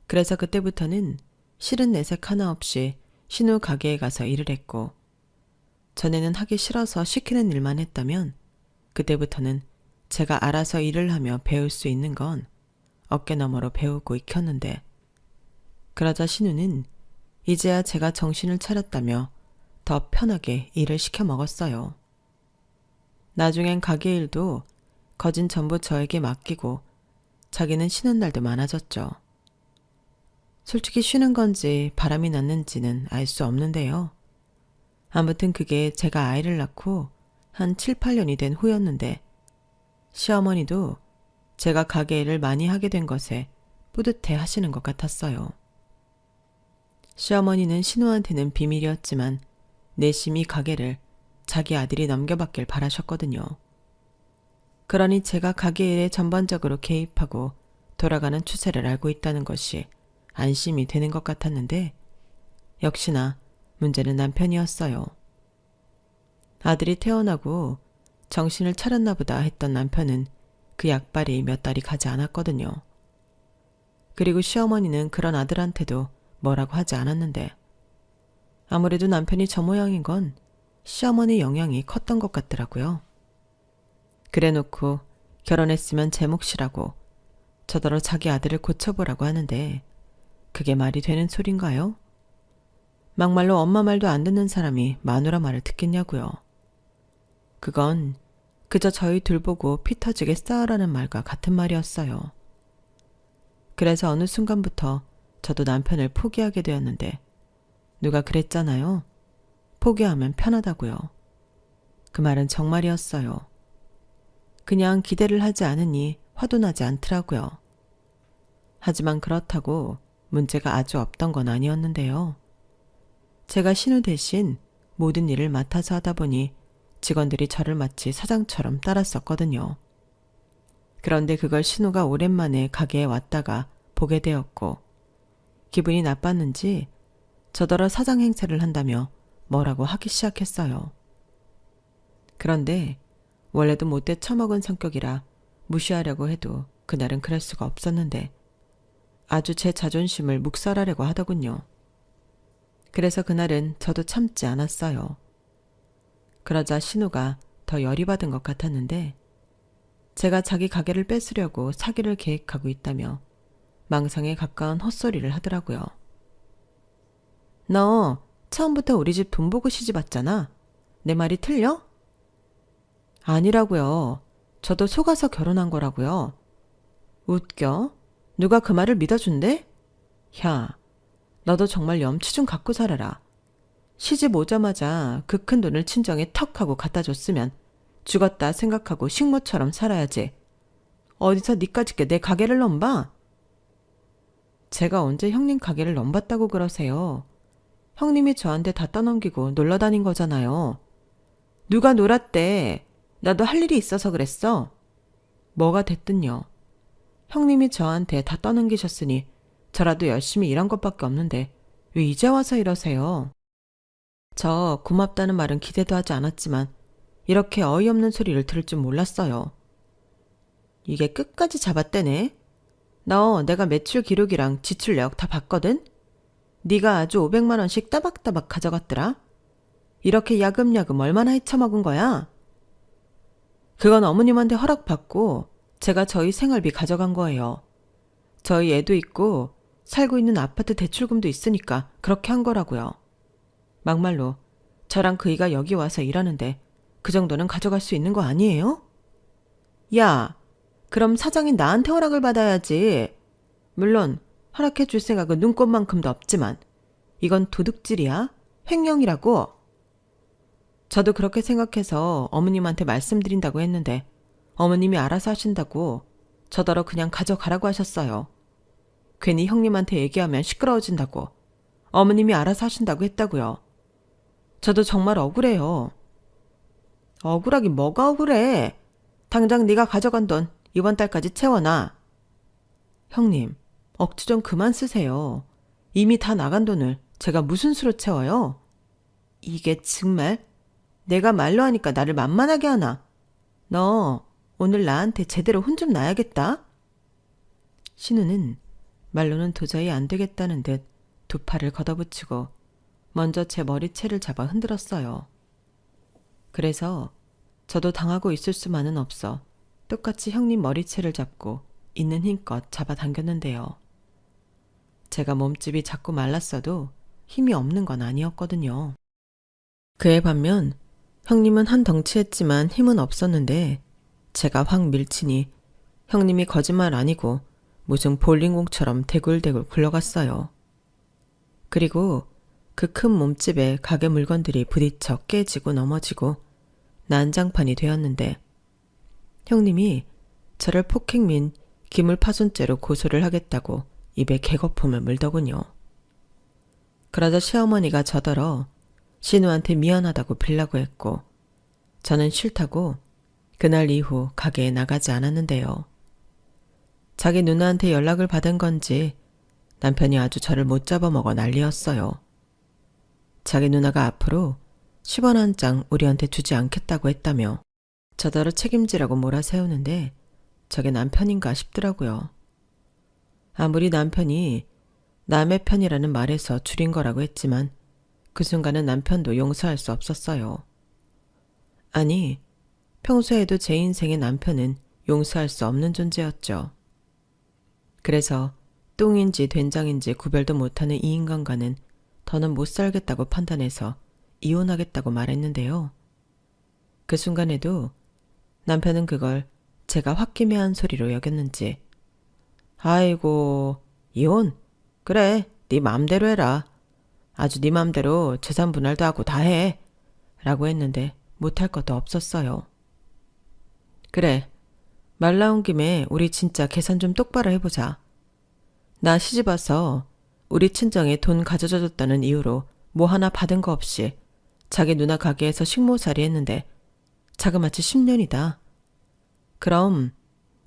그래서 그때부터는 싫은 내색 하나 없이 신우 가게에 가서 일을 했고 전에는 하기 싫어서 시키는 일만 했다면 그때부터는 제가 알아서 일을 하며 배울 수 있는 건 어깨너머로 배우고 익혔는데 그러자 신우는 이제야 제가 정신을 차렸다며 더 편하게 일을 시켜 먹었어요. 나중엔 가게 일도 거진 전부 저에게 맡기고 자기는 쉬는 날도 많아졌죠. 솔직히 쉬는 건지 바람이 났는지는 알 수 없는데요. 아무튼 그게 제가 아이를 낳고 한 7, 8년이 된 후였는데 시어머니도 제가 가게 일을 많이 하게 된 것에 뿌듯해 하시는 것 같았어요. 시어머니는 신우한테는 비밀이었지만 내심 이 가게를 자기 아들이 넘겨받길 바라셨거든요. 그러니 제가 가게 일에 전반적으로 개입하고 돌아가는 추세를 알고 있다는 것이 안심이 되는 것 같았는데 역시나 문제는 남편이었어요. 아들이 태어나고 정신을 차렸나 보다 했던 남편은 그 약발이 몇 달이 가지 않았거든요. 그리고 시어머니는 그런 아들한테도 뭐라고 하지 않았는데 아무래도 남편이 저 모양인 건 시어머니 영향이 컸던 것 같더라고요. 그래놓고 결혼했으면 제 몫이라고 저더러 자기 아들을 고쳐보라고 하는데 그게 말이 되는 소린가요? 막말로 엄마 말도 안 듣는 사람이 마누라 말을 듣겠냐고요. 그건 그저 저희 둘 보고 피 터지게 싸우라는 말과 같은 말이었어요. 그래서 어느 순간부터 저도 남편을 포기하게 되었는데 누가 그랬잖아요. 포기하면 편하다고요. 그 말은 정말이었어요. 그냥 기대를 하지 않으니 화도 나지 않더라고요. 하지만 그렇다고 문제가 아주 없던 건 아니었는데요. 제가 신우 대신 모든 일을 맡아서 하다 보니 직원들이 저를 마치 사장처럼 따랐었거든요. 그런데 그걸 신우가 오랜만에 가게에 왔다가 보게 되었고 기분이 나빴는지 저더러 사장 행세를 한다며 뭐라고 하기 시작했어요. 그런데 원래도 못돼 처먹은 성격이라 무시하려고 해도 그날은 그럴 수가 없었는데 아주 제 자존심을 묵살하려고 하더군요. 그래서 그날은 저도 참지 않았어요. 그러자 신우가 더 열이 받은 것 같았는데 제가 자기 가게를 뺏으려고 사기를 계획하고 있다며 망상에 가까운 헛소리를 하더라고요. 너 처음부터 우리 집 돈 보고 시집 왔잖아. 내 말이 틀려? 아니라고요. 저도 속아서 결혼한 거라고요. 웃겨? 누가 그 말을 믿어준대? 야, 너도 정말 염치 좀 갖고 살아라. 시집 오자마자 그 큰 돈을 친정에 턱 하고 갖다 줬으면 죽었다 생각하고 식모처럼 살아야지. 어디서 니까짓게 내 가게를 넘봐? 제가 언제 형님 가게를 넘봤다고 그러세요. 형님이 저한테 다 떠넘기고 놀러 다닌 거잖아요. 누가 놀았대. 나도 할 일이 있어서 그랬어. 뭐가 됐든요. 형님이 저한테 다 떠넘기셨으니 저라도 열심히 일한 것밖에 없는데 왜 이제 와서 이러세요? 저 고맙다는 말은 기대도 하지 않았지만 이렇게 어이없는 소리를 들을 줄 몰랐어요. 이게 끝까지 잡았대네. 너 내가 매출 기록이랑 지출력 다 봤거든? 네가 아주 500만 원씩 따박따박 가져갔더라. 이렇게 야금야금 얼마나 헤쳐먹은 거야? 그건 어머님한테 허락받고 제가 저희 생활비 가져간 거예요. 저희 애도 있고 살고 있는 아파트 대출금도 있으니까 그렇게 한 거라고요. 막말로 저랑 그이가 여기 와서 일하는데 그 정도는 가져갈 수 있는 거 아니에요? 야, 그럼 사장이 나한테 허락을 받아야지. 물론 허락해 줄 생각은 눈꼽만큼도 없지만 이건 도둑질이야? 횡령이라고. 저도 그렇게 생각해서 어머님한테 말씀드린다고 했는데 어머님이 알아서 하신다고 저더러 그냥 가져가라고 하셨어요. 괜히 형님한테 얘기하면 시끄러워진다고. 어머님이 알아서 하신다고 했다고요. 저도 정말 억울해요. 억울하긴 뭐가 억울해. 당장 네가 가져간 돈 이번 달까지 채워놔. 형님, 억지 좀 그만 쓰세요. 이미 다 나간 돈을 제가 무슨 수로 채워요? 이게 정말 내가 말로 하니까 나를 만만하게 하나? 너 오늘 나한테 제대로 혼 좀 나야겠다. 신우는 말로는 도저히 안 되겠다는 듯 두 팔을 걷어붙이고 먼저 제 머리채를 잡아 흔들었어요. 그래서 저도 당하고 있을 수만은 없어 똑같이 형님 머리채를 잡고 있는 힘껏 잡아당겼는데요. 제가 몸집이 작고 말랐어도 힘이 없는 건 아니었거든요. 그에 반면 형님은 한 덩치했지만 힘은 없었는데 제가 확 밀치니 형님이 거짓말 아니고 무슨 볼링공처럼 대굴대굴 굴러갔어요. 그리고 그 큰 몸집에 가게 물건들이 부딪혀 깨지고 넘어지고 난장판이 되었는데 형님이 저를 폭행 민 기물파손죄로 고소를 하겠다고 입에 개거품을 물더군요. 그러자 시어머니가 저더러 신우한테 미안하다고 빌라고 했고 저는 싫다고 그날 이후 가게에 나가지 않았는데요. 자기 누나한테 연락을 받은 건지 남편이 아주 저를 못 잡아먹어 난리였어요. 자기 누나가 앞으로 10원 한 장 우리한테 주지 않겠다고 했다며 저더러 책임지라고 몰아세우는데 저게 남편인가 싶더라고요. 아무리 남편이 남의 편이라는 말에서 줄인 거라고 했지만 그 순간은 남편도 용서할 수 없었어요. 아니, 평소에도 제 인생의 남편은 용서할 수 없는 존재였죠. 그래서 똥인지 된장인지 구별도 못하는 이 인간과는 더는 못 살겠다고 판단해서 이혼하겠다고 말했는데요. 그 순간에도 남편은 그걸 제가 홧김에한 소리로 여겼는지 아이고, 이혼? 그래, 네 맘대로 해라. 아주 네 맘대로 재산 분할도 하고 다 해. 라고 했는데 못할 것도 없었어요. 그래, 말 나온 김에 우리 진짜 계산 좀 똑바로 해보자. 나 시집 와서 우리 친정에 돈 가져다 줬다는 이유로 뭐 하나 받은 거 없이 자기 누나 가게에서 식모살이 했는데 자그마치 10년이다. 그럼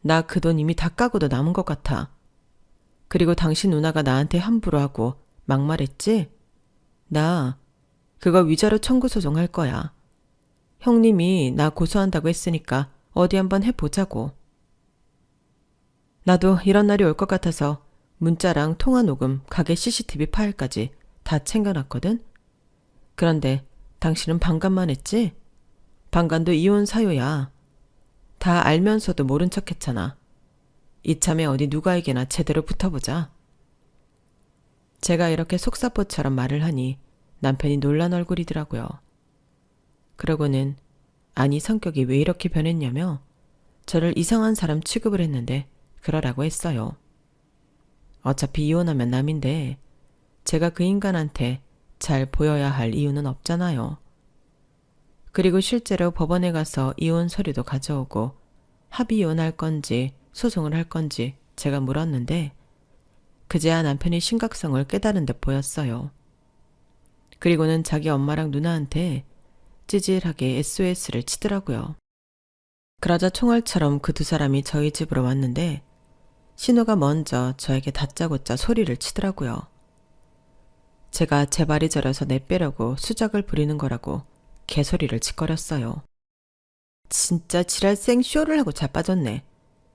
나 그 돈 이미 다 까고도 남은 것 같아. 그리고 당신 누나가 나한테 함부로 하고 막말했지? 나 그거 위자료 청구 소송할 거야. 형님이 나 고소한다고 했으니까 어디 한번 해보자고. 나도 이런 날이 올 것 같아서 문자랑 통화 녹음, 가게 CCTV 파일까지 다 챙겨놨거든? 그런데 당신은 반감만 했지? 반감도 이혼 사유야. 다 알면서도 모른 척 했잖아. 이참에 어디 누구에게나 제대로 붙어보자. 제가 이렇게 속사포처럼 말을 하니 남편이 놀란 얼굴이더라고요. 그러고는 아니 성격이 왜 이렇게 변했냐며 저를 이상한 사람 취급을 했는데 그러라고 했어요. 어차피 이혼하면 남인데 제가 그 인간한테 잘 보여야 할 이유는 없잖아요. 그리고 실제로 법원에 가서 이혼 서류도 가져오고 합의이혼할 건지 소송을 할 건지 제가 물었는데 그제야 남편이 심각성을 깨달은 듯 보였어요. 그리고는 자기 엄마랑 누나한테 찌질하게 SOS를 치더라고요. 그러자 총알처럼 그 두 사람이 저희 집으로 왔는데 신우가 먼저 저에게 다짜고짜 소리를 치더라고요. 제가 제 발이 저려서 내빼려고 수작을 부리는 거라고 개소리를 짓거렸어요. 진짜 지랄생 쇼를 하고 자빠졌네.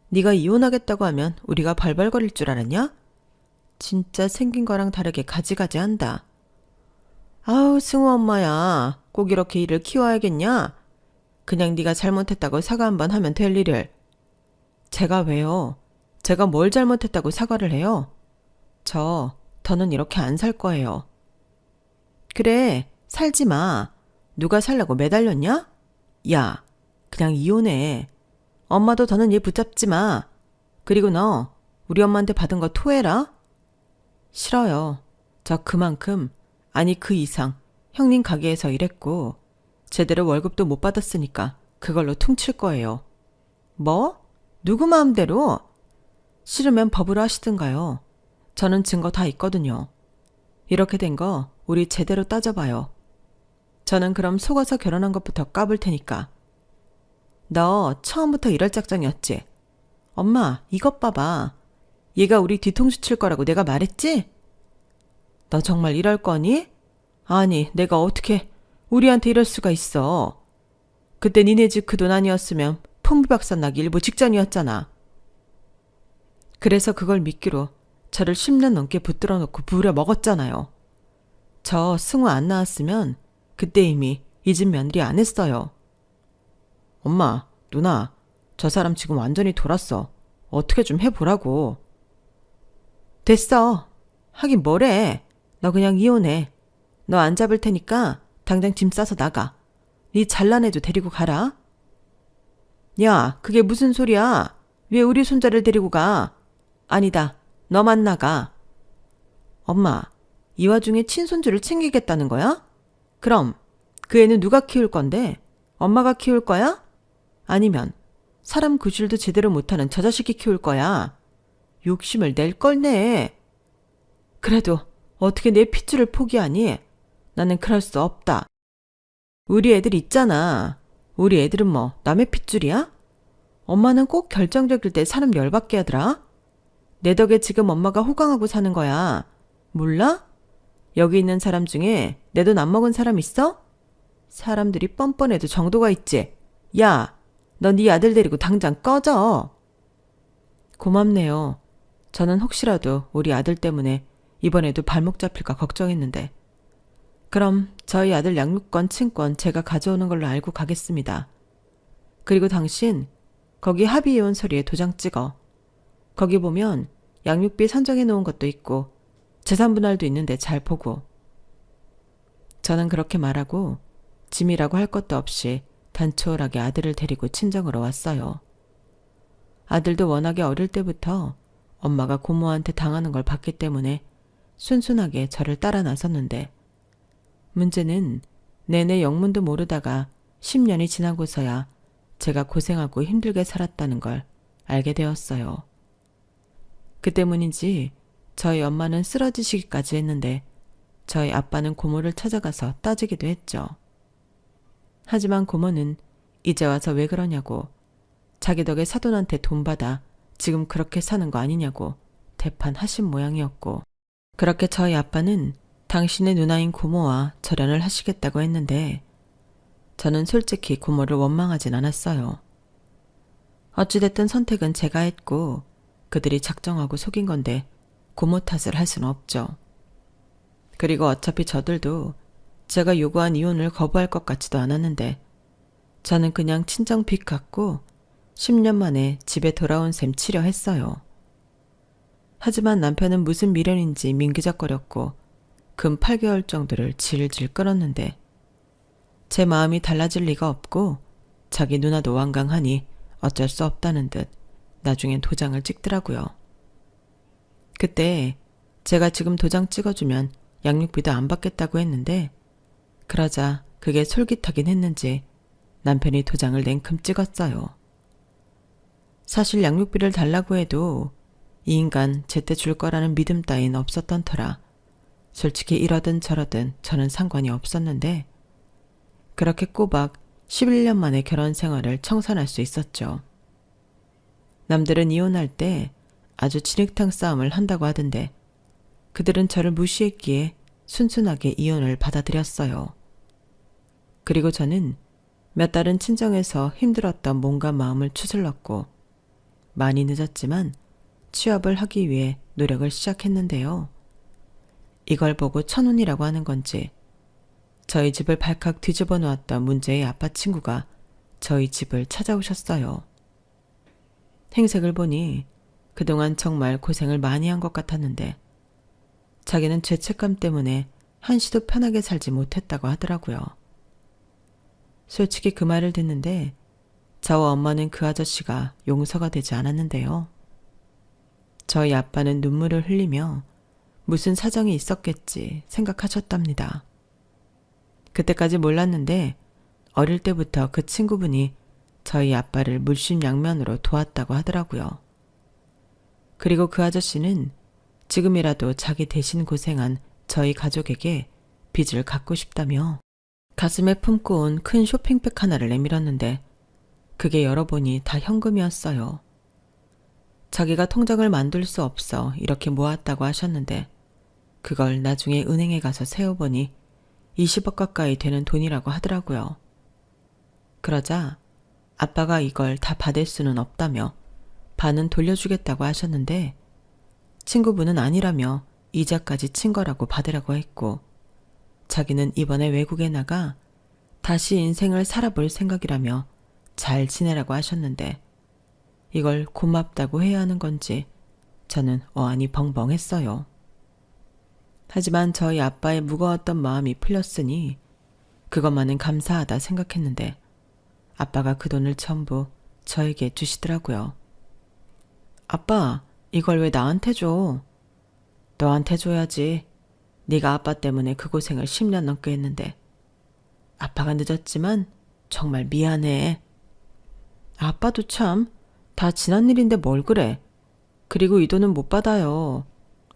네가 이혼하겠다고 하면 우리가 발발거릴 줄 알았냐? 진짜 생긴 거랑 다르게 가지가지 한다. 아우 승우 엄마야, 꼭 이렇게 일을 키워야겠냐? 그냥 네가 잘못했다고 사과 한번 하면 될 일을. 제가 왜요? 제가 뭘 잘못했다고 사과를 해요? 더는 이렇게 안 살 거예요. 그래, 살지 마. 누가 살라고 매달렸냐? 야, 그냥 이혼해. 엄마도 더는 얘 붙잡지 마. 그리고 너 우리 엄마한테 받은 거 토해라. 싫어요. 저 그만큼, 아니 그 이상 형님 가게에서 일했고 제대로 월급도 못 받았으니까 그걸로 퉁칠 거예요. 뭐? 누구 마음대로? 싫으면 법으로 하시든가요. 저는 증거 다 있거든요. 이렇게 된 거 우리 제대로 따져봐요. 저는 그럼 속아서 결혼한 것부터 까볼 테니까. 너 처음부터 이럴 작정이었지? 엄마, 이것 봐봐. 얘가 우리 뒤통수 칠 거라고 내가 말했지? 너 정말 이럴 거니? 아니, 내가 어떻게 우리한테 이럴 수가 있어. 그때 니네 집 그 돈 아니었으면 풍비박산 나기 일보 직전이었잖아. 그래서 그걸 미끼로 저를 10년 넘게 붙들어 놓고 부려 먹었잖아요. 저 승우 안 나왔으면 그때 이미 이 집 며느리 안 했어요. 엄마, 누나, 저 사람 지금 완전히 돌았어. 어떻게 좀 해보라고. 됐어. 하긴 뭐래. 너 그냥 이혼해. 너 안 잡을 테니까 당장 짐 싸서 나가. 네 잘난 애도 데리고 가라. 야, 그게 무슨 소리야. 왜 우리 손자를 데리고 가? 아니다. 너만 나가. 엄마, 이 와중에 친손주를 챙기겠다는 거야? 그럼 그 애는 누가 키울 건데? 엄마가 키울 거야? 아니면 사람 구실도 제대로 못하는 저 자식이 키울 거야? 욕심을 낼 걸 내. 그래도 어떻게 내 핏줄을 포기하니? 나는 그럴 수 없다. 우리 애들 있잖아. 우리 애들은 뭐 남의 핏줄이야? 엄마는 꼭 결정적일 때 사람 열받게 하더라. 내 덕에 지금 엄마가 호강하고 사는 거야. 몰라? 여기 있는 사람 중에 내 돈 안 먹은 사람 있어? 사람들이 뻔뻔해도 정도가 있지. 야, 너 네 아들 데리고 당장 꺼져. 고맙네요. 저는 혹시라도 우리 아들 때문에 이번에도 발목 잡힐까 걱정했는데. 그럼 저희 아들 양육권, 친권 제가 가져오는 걸로 알고 가겠습니다. 그리고 당신 거기 합의이혼 서류에 도장 찍어. 거기 보면 양육비 산정해 놓은 것도 있고 재산 분할도 있는데 잘 보고. 저는 그렇게 말하고 짐이라고 할 것도 없이 단촐하게 아들을 데리고 친정으로 왔어요. 아들도 워낙에 어릴 때부터 엄마가 고모한테 당하는 걸 봤기 때문에 순순하게 저를 따라 나섰는데, 문제는 내내 영문도 모르다가 10년이 지나고서야 제가 고생하고 힘들게 살았다는 걸 알게 되었어요. 그 때문인지 저희 엄마는 쓰러지시기까지 했는데 저희 아빠는 고모를 찾아가서 따지기도 했죠. 하지만 고모는 이제 와서 왜 그러냐고, 자기 덕에 사돈한테 돈 받아 지금 그렇게 사는 거 아니냐고 대판하신 모양이었고, 그렇게 저희 아빠는 당신의 누나인 고모와 절연을 하시겠다고 했는데 저는 솔직히 고모를 원망하진 않았어요. 어찌됐든 선택은 제가 했고 그들이 작정하고 속인 건데 고모 탓을 할 수는 없죠. 그리고 어차피 저들도 제가 요구한 이혼을 거부할 것 같지도 않았는데 저는 그냥 친정 빚 갚고 10년 만에 집에 돌아온 셈 치려 했어요. 하지만 남편은 무슨 미련인지 민기적거렸고 금 8개월 정도를 질질 끌었는데 제 마음이 달라질 리가 없고 자기 누나도 완강하니 어쩔 수 없다는 듯 나중엔 도장을 찍더라고요. 그때 제가 지금 도장 찍어주면 양육비도 안 받겠다고 했는데 그러자 그게 솔깃하긴 했는지 남편이 도장을 냉큼 찍었어요. 사실 양육비를 달라고 해도 이 인간 제때 줄 거라는 믿음 따윈 없었던 터라 솔직히 이러든 저러든 저는 상관이 없었는데 그렇게 꼬박 11년 만에 결혼 생활을 청산할 수 있었죠. 남들은 이혼할 때 아주 진흙탕 싸움을 한다고 하던데 그들은 저를 무시했기에 순순하게 이혼을 받아들였어요. 그리고 저는 몇 달은 친정에서 힘들었던 몸과 마음을 추슬렀고 많이 늦었지만 취업을 하기 위해 노력을 시작했는데요. 이걸 보고 천운이라고 하는 건지 저희 집을 발칵 뒤집어 놓았던 문제의 아빠 친구가 저희 집을 찾아오셨어요. 행색을 보니 그동안 정말 고생을 많이 한 것 같았는데 자기는 죄책감 때문에 한시도 편하게 살지 못했다고 하더라고요. 솔직히 그 말을 듣는데 저와 엄마는 그 아저씨가 용서가 되지 않았는데요. 저희 아빠는 눈물을 흘리며 무슨 사정이 있었겠지 생각하셨답니다. 그때까지 몰랐는데 어릴 때부터 그 친구분이 저희 아빠를 물심양면으로 도왔다고 하더라고요. 그리고 그 아저씨는 지금이라도 자기 대신 고생한 저희 가족에게 빚을 갚고 싶다며 가슴에 품고 온 큰 쇼핑백 하나를 내밀었는데 그게 열어보니 다 현금이었어요. 자기가 통장을 만들 수 없어 이렇게 모았다고 하셨는데 그걸 나중에 은행에 가서 세어보니 20억 가까이 되는 돈이라고 하더라고요. 그러자 아빠가 이걸 다 받을 수는 없다며 반은 돌려주겠다고 하셨는데 친구분은 아니라며 이자까지 친 거라고 받으라고 했고 자기는 이번에 외국에 나가 다시 인생을 살아볼 생각이라며 잘 지내라고 하셨는데 이걸 고맙다고 해야 하는 건지 저는 어안이 벙벙했어요. 하지만 저희 아빠의 무거웠던 마음이 풀렸으니 그것만은 감사하다 생각했는데 아빠가 그 돈을 전부 저에게 주시더라고요. 아빠, 이걸 왜 나한테 줘? 너한테 줘야지. 네가 아빠 때문에 그 고생을 10년 넘게 했는데. 아빠가 늦었지만 정말 미안해. 아빠도 참, 다 지난 일인데 뭘 그래. 그리고 이 돈은 못 받아요.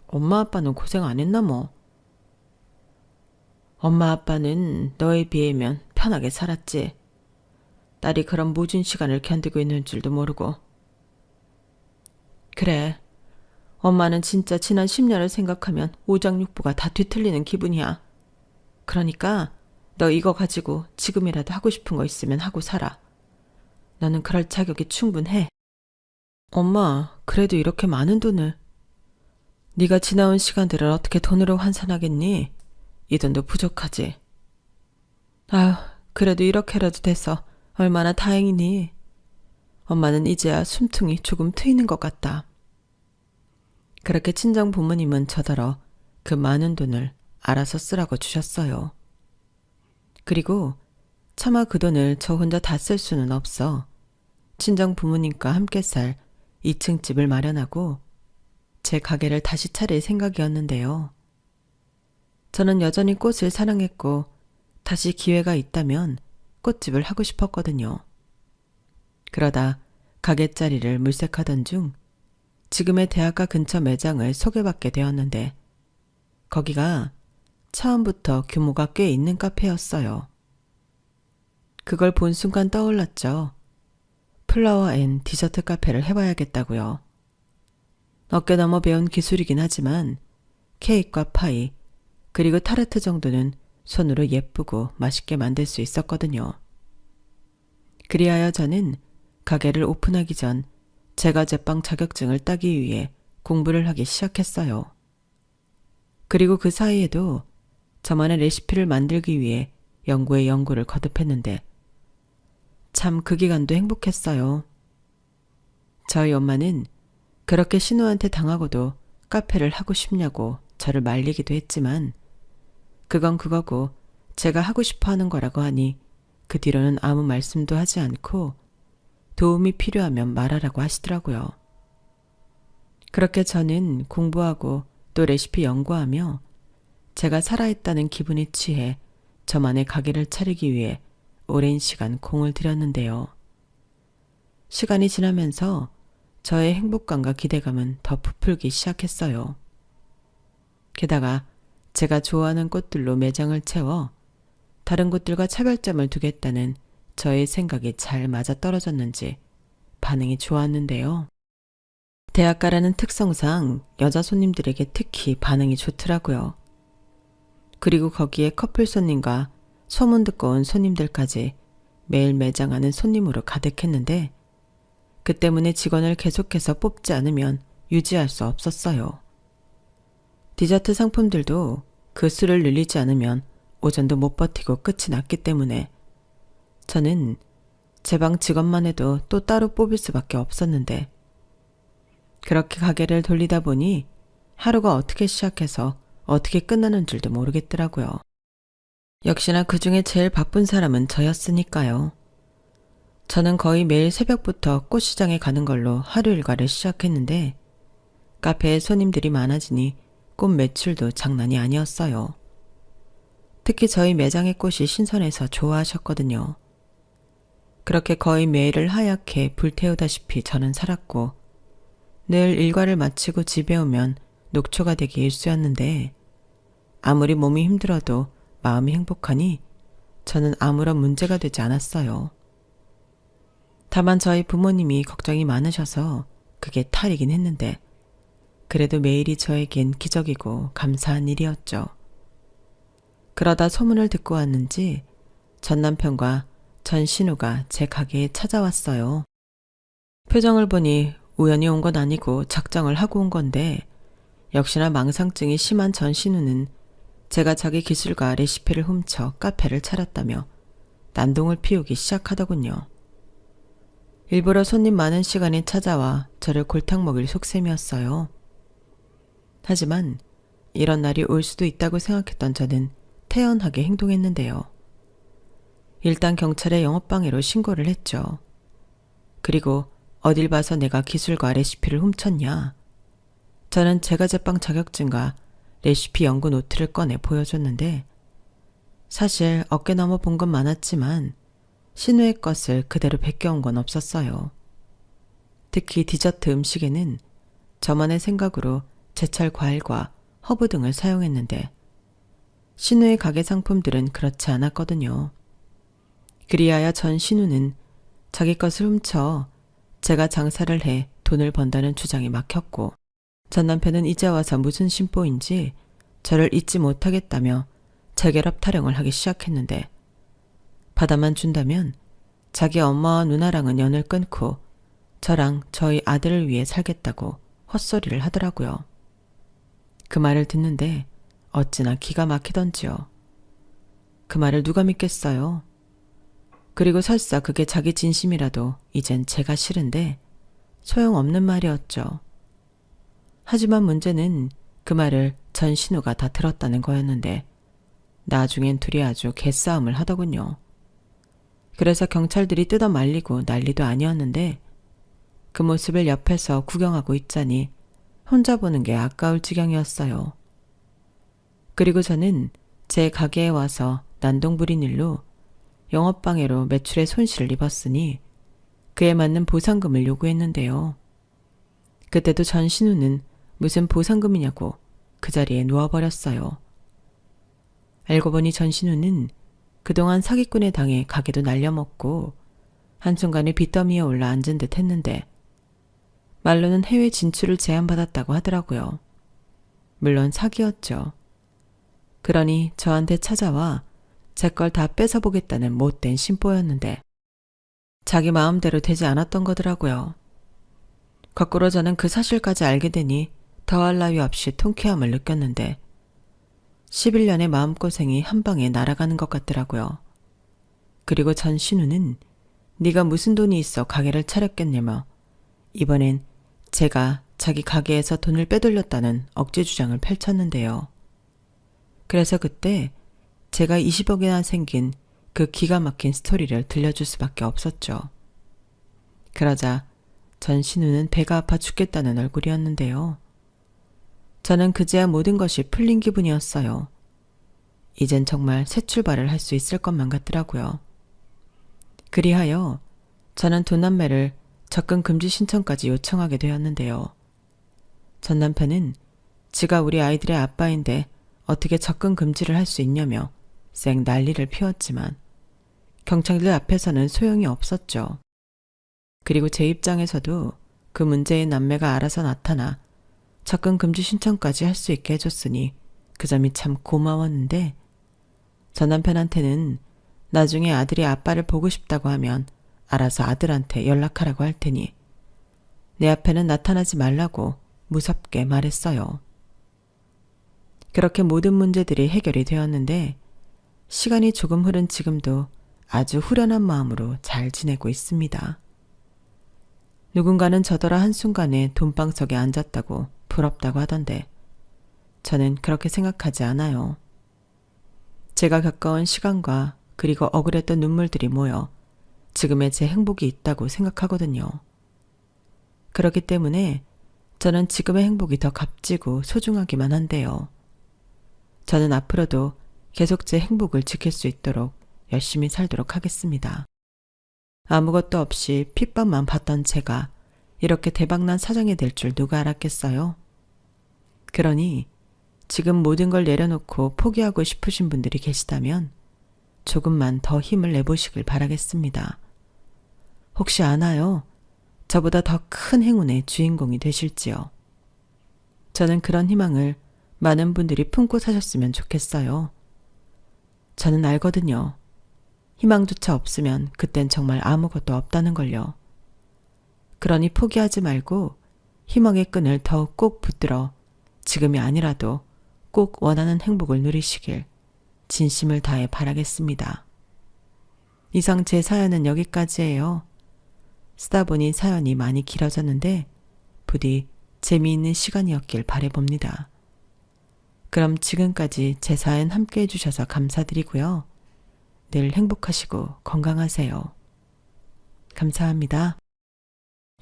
엄마 아빠는 고생 안 했나 뭐. 엄마 아빠는 너에 비하면 편하게 살았지. 딸이 그런 모진 시간을 견디고 있는 줄도 모르고. 그래. 엄마는 진짜 지난 10년을 생각하면 오장육부가 다 뒤틀리는 기분이야. 그러니까 너 이거 가지고 지금이라도 하고 싶은 거 있으면 하고 살아. 너는 그럴 자격이 충분해. 엄마, 그래도 이렇게 많은 돈을. 네가 지나온 시간들을 어떻게 돈으로 환산하겠니? 이 돈도 부족하지. 아휴, 그래도 이렇게라도 돼서 얼마나 다행이니. 엄마는 이제야 숨통이 조금 트이는 것 같다. 그렇게 친정 부모님은 저더러 그 많은 돈을 알아서 쓰라고 주셨어요. 그리고 차마 그 돈을 저 혼자 다 쓸 수는 없어 친정 부모님과 함께 살 2층 집을 마련하고 제 가게를 다시 차릴 생각이었는데요. 저는 여전히 꽃을 사랑했고 다시 기회가 있다면 꽃집을 하고 싶었거든요. 그러다 가게 자리를 물색하던 중 지금의 대학가 근처 매장을 소개받게 되었는데 거기가 처음부터 규모가 꽤 있는 카페였어요. 그걸 본 순간 떠올랐죠. 플라워 앤 디저트 카페를 해봐야겠다고요. 어깨 넘어 배운 기술이긴 하지만 케이크와 파이 그리고 타르트 정도는 손으로 예쁘고 맛있게 만들 수 있었거든요. 그리하여 저는 가게를 오픈하기 전 제과제빵 자격증을 따기 위해 공부를 하기 시작했어요. 그리고 그 사이에도 저만의 레시피를 만들기 위해 연구에 연구를 거듭했는데 참 그 기간도 행복했어요. 저희 엄마는 그렇게 신우한테 당하고도 카페를 하고 싶냐고 저를 말리기도 했지만 그건 그거고 제가 하고 싶어 하는 거라고 하니 그 뒤로는 아무 말씀도 하지 않고 도움이 필요하면 말하라고 하시더라고요. 그렇게 저는 공부하고 또 레시피 연구하며 제가 살아있다는 기분에 취해 저만의 가게를 차리기 위해 오랜 시간 공을 들였는데요. 시간이 지나면서 저의 행복감과 기대감은 더 부풀기 시작했어요. 게다가 제가 좋아하는 꽃들로 매장을 채워 다른 곳들과 차별점을 두겠다는 저의 생각이 잘 맞아떨어졌는지 반응이 좋았는데요. 대학가라는 특성상 여자 손님들에게 특히 반응이 좋더라고요. 그리고 거기에 커플 손님과 소문 듣고 온 손님들까지 매일 매장하는 손님으로 가득했는데 그 때문에 직원을 계속해서 뽑지 않으면 유지할 수 없었어요. 디저트 상품들도 그 수를 늘리지 않으면 오전도 못 버티고 끝이 났기 때문에 저는 제 방 직원만 해도 또 따로 뽑을 수밖에 없었는데 그렇게 가게를 돌리다 보니 하루가 어떻게 시작해서 어떻게 끝나는 줄도 모르겠더라고요. 역시나 그중에 제일 바쁜 사람은 저였으니까요. 저는 거의 매일 새벽부터 꽃시장에 가는 걸로 하루 일과를 시작했는데 카페에 손님들이 많아지니 꽃 매출도 장난이 아니었어요. 특히 저희 매장의 꽃이 신선해서 좋아하셨거든요. 그렇게 거의 매일을 하얗게 불태우다시피 저는 살았고 늘 일과를 마치고 집에 오면 녹초가 되기 일쑤였는데 아무리 몸이 힘들어도 마음이 행복하니 저는 아무런 문제가 되지 않았어요. 다만 저희 부모님이 걱정이 많으셔서 그게 탈이긴 했는데 그래도 매일이 저에겐 기적이고 감사한 일이었죠. 그러다 소문을 듣고 왔는지 전 남편과 전 신우가 제 가게에 찾아왔어요. 표정을 보니 우연히 온 건 아니고 작정을 하고 온 건데 역시나 망상증이 심한 전 신우는 제가 자기 기술과 레시피를 훔쳐 카페를 차렸다며 난동을 피우기 시작하더군요. 일부러 손님 많은 시간에 찾아와 저를 골탕 먹일 속셈이었어요. 하지만 이런 날이 올 수도 있다고 생각했던 저는 태연하게 행동했는데요. 일단 경찰에 영업방해로 신고를 했죠. 그리고 어딜 봐서 내가 기술과 레시피를 훔쳤냐. 저는 제과 제빵 자격증과 레시피 연구 노트를 꺼내 보여줬는데 사실 어깨 넘어 본 건 많았지만 신우의 것을 그대로 베껴온 건 없었어요. 특히 디저트 음식에는 저만의 생각으로 제철 과일과 허브 등을 사용했는데 신우의 가게 상품들은 그렇지 않았거든요. 그리하여 전 신우는 자기 것을 훔쳐 제가 장사를 해 돈을 번다는 주장이 막혔고 전 남편은 이제 와서 무슨 심보인지 저를 잊지 못하겠다며 재결합 타령을 하기 시작했는데 받아만 준다면 자기 엄마와 누나랑은 연을 끊고 저랑 저희 아들을 위해 살겠다고 헛소리를 하더라고요. 그 말을 듣는데 어찌나 기가 막히던지요. 그 말을 누가 믿겠어요. 그리고 설사 그게 자기 진심이라도 이젠 제가 싫은데 소용없는 말이었죠. 하지만 문제는 그 말을 전 신우가 다 들었다는 거였는데 나중엔 둘이 아주 개싸움을 하더군요. 그래서 경찰들이 뜯어 말리고 난리도 아니었는데 그 모습을 옆에서 구경하고 있자니 혼자 보는 게 아까울 지경이었어요. 그리고 저는 제 가게에 와서 난동 부린 일로 영업방해로 매출에 손실을 입었으니 그에 맞는 보상금을 요구했는데요. 그때도 전 신우는 무슨 보상금이냐고 그 자리에 누워버렸어요. 알고 보니 전 신우는 그동안 사기꾼에 당해 가게도 날려먹고 한순간에 빚더미에 올라 앉은 듯 했는데 말로는 해외 진출을 제안받았다고 하더라고요. 물론 사기였죠. 그러니 저한테 찾아와 제 걸 다 뺏어보겠다는 못된 심보였는데 자기 마음대로 되지 않았던 거더라고요. 거꾸로 저는 그 사실까지 알게 되니 더할 나위 없이 통쾌함을 느꼈는데 11년의 마음고생이 한 방에 날아가는 것 같더라고요. 그리고 전 신우는 네가 무슨 돈이 있어 가게를 차렸겠냐며 이번엔 제가 자기 가게에서 돈을 빼돌렸다는 억지 주장을 펼쳤는데요. 그래서 그때 제가 20억이나 생긴 그 기가 막힌 스토리를 들려줄 수밖에 없었죠. 그러자 전 신우는 배가 아파 죽겠다는 얼굴이었는데요. 저는 그제야 모든 것이 풀린 기분이었어요. 이젠 정말 새 출발을 할 수 있을 것만 같더라고요. 그리하여 저는 돈 남매를 접근 금지 신청까지 요청하게 되었는데요. 전 남편은 지가 우리 아이들의 아빠인데 어떻게 접근 금지를 할 수 있냐며 쌩 난리를 피웠지만 경찰들 앞에서는 소용이 없었죠. 그리고 제 입장에서도 그 문제의 남매가 알아서 나타나 접근 금지 신청까지 할 수 있게 해줬으니 그 점이 참 고마웠는데 전 남편한테는 나중에 아들이 아빠를 보고 싶다고 하면 알아서 아들한테 연락하라고 할 테니 내 앞에는 나타나지 말라고 무섭게 말했어요. 그렇게 모든 문제들이 해결이 되었는데 시간이 조금 흐른 지금도 아주 후련한 마음으로 잘 지내고 있습니다. 누군가는 저더러 한순간에 돈방석에 앉았다고 부럽다고 하던데 저는 그렇게 생각하지 않아요. 제가 겪어온 시간과 그리고 억울했던 눈물들이 모여 지금의 제 행복이 있다고 생각하거든요. 그렇기 때문에 저는 지금의 행복이 더 값지고 소중하기만 한데요. 저는 앞으로도 계속 제 행복을 지킬 수 있도록 열심히 살도록 하겠습니다. 아무것도 없이 핏밥만 봤던 제가 이렇게 대박난 사장이 될 줄 누가 알았겠어요? 그러니 지금 모든 걸 내려놓고 포기하고 싶으신 분들이 계시다면 조금만 더 힘을 내보시길 바라겠습니다. 혹시 아나요? 저보다 더 큰 행운의 주인공이 되실지요. 저는 그런 희망을 많은 분들이 품고 사셨으면 좋겠어요. 저는 알거든요. 희망조차 없으면 그땐 정말 아무것도 없다는 걸요. 그러니 포기하지 말고 희망의 끈을 더욱 꼭 붙들어 지금이 아니라도 꼭 원하는 행복을 누리시길 진심을 다해 바라겠습니다. 이상 제 사연은 여기까지예요. 쓰다 보니 사연이 많이 길어졌는데 부디 재미있는 시간이었길 바라봅니다. 그럼 지금까지 제 사연 함께 해주셔서 감사드리고요. 늘 행복하시고 건강하세요. 감사합니다.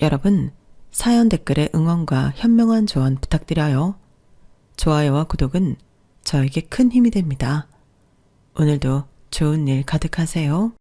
여러분, 사연 댓글에 응원과 현명한 조언 부탁드려요. 좋아요와 구독은 저에게 큰 힘이 됩니다. 오늘도 좋은 일 가득하세요.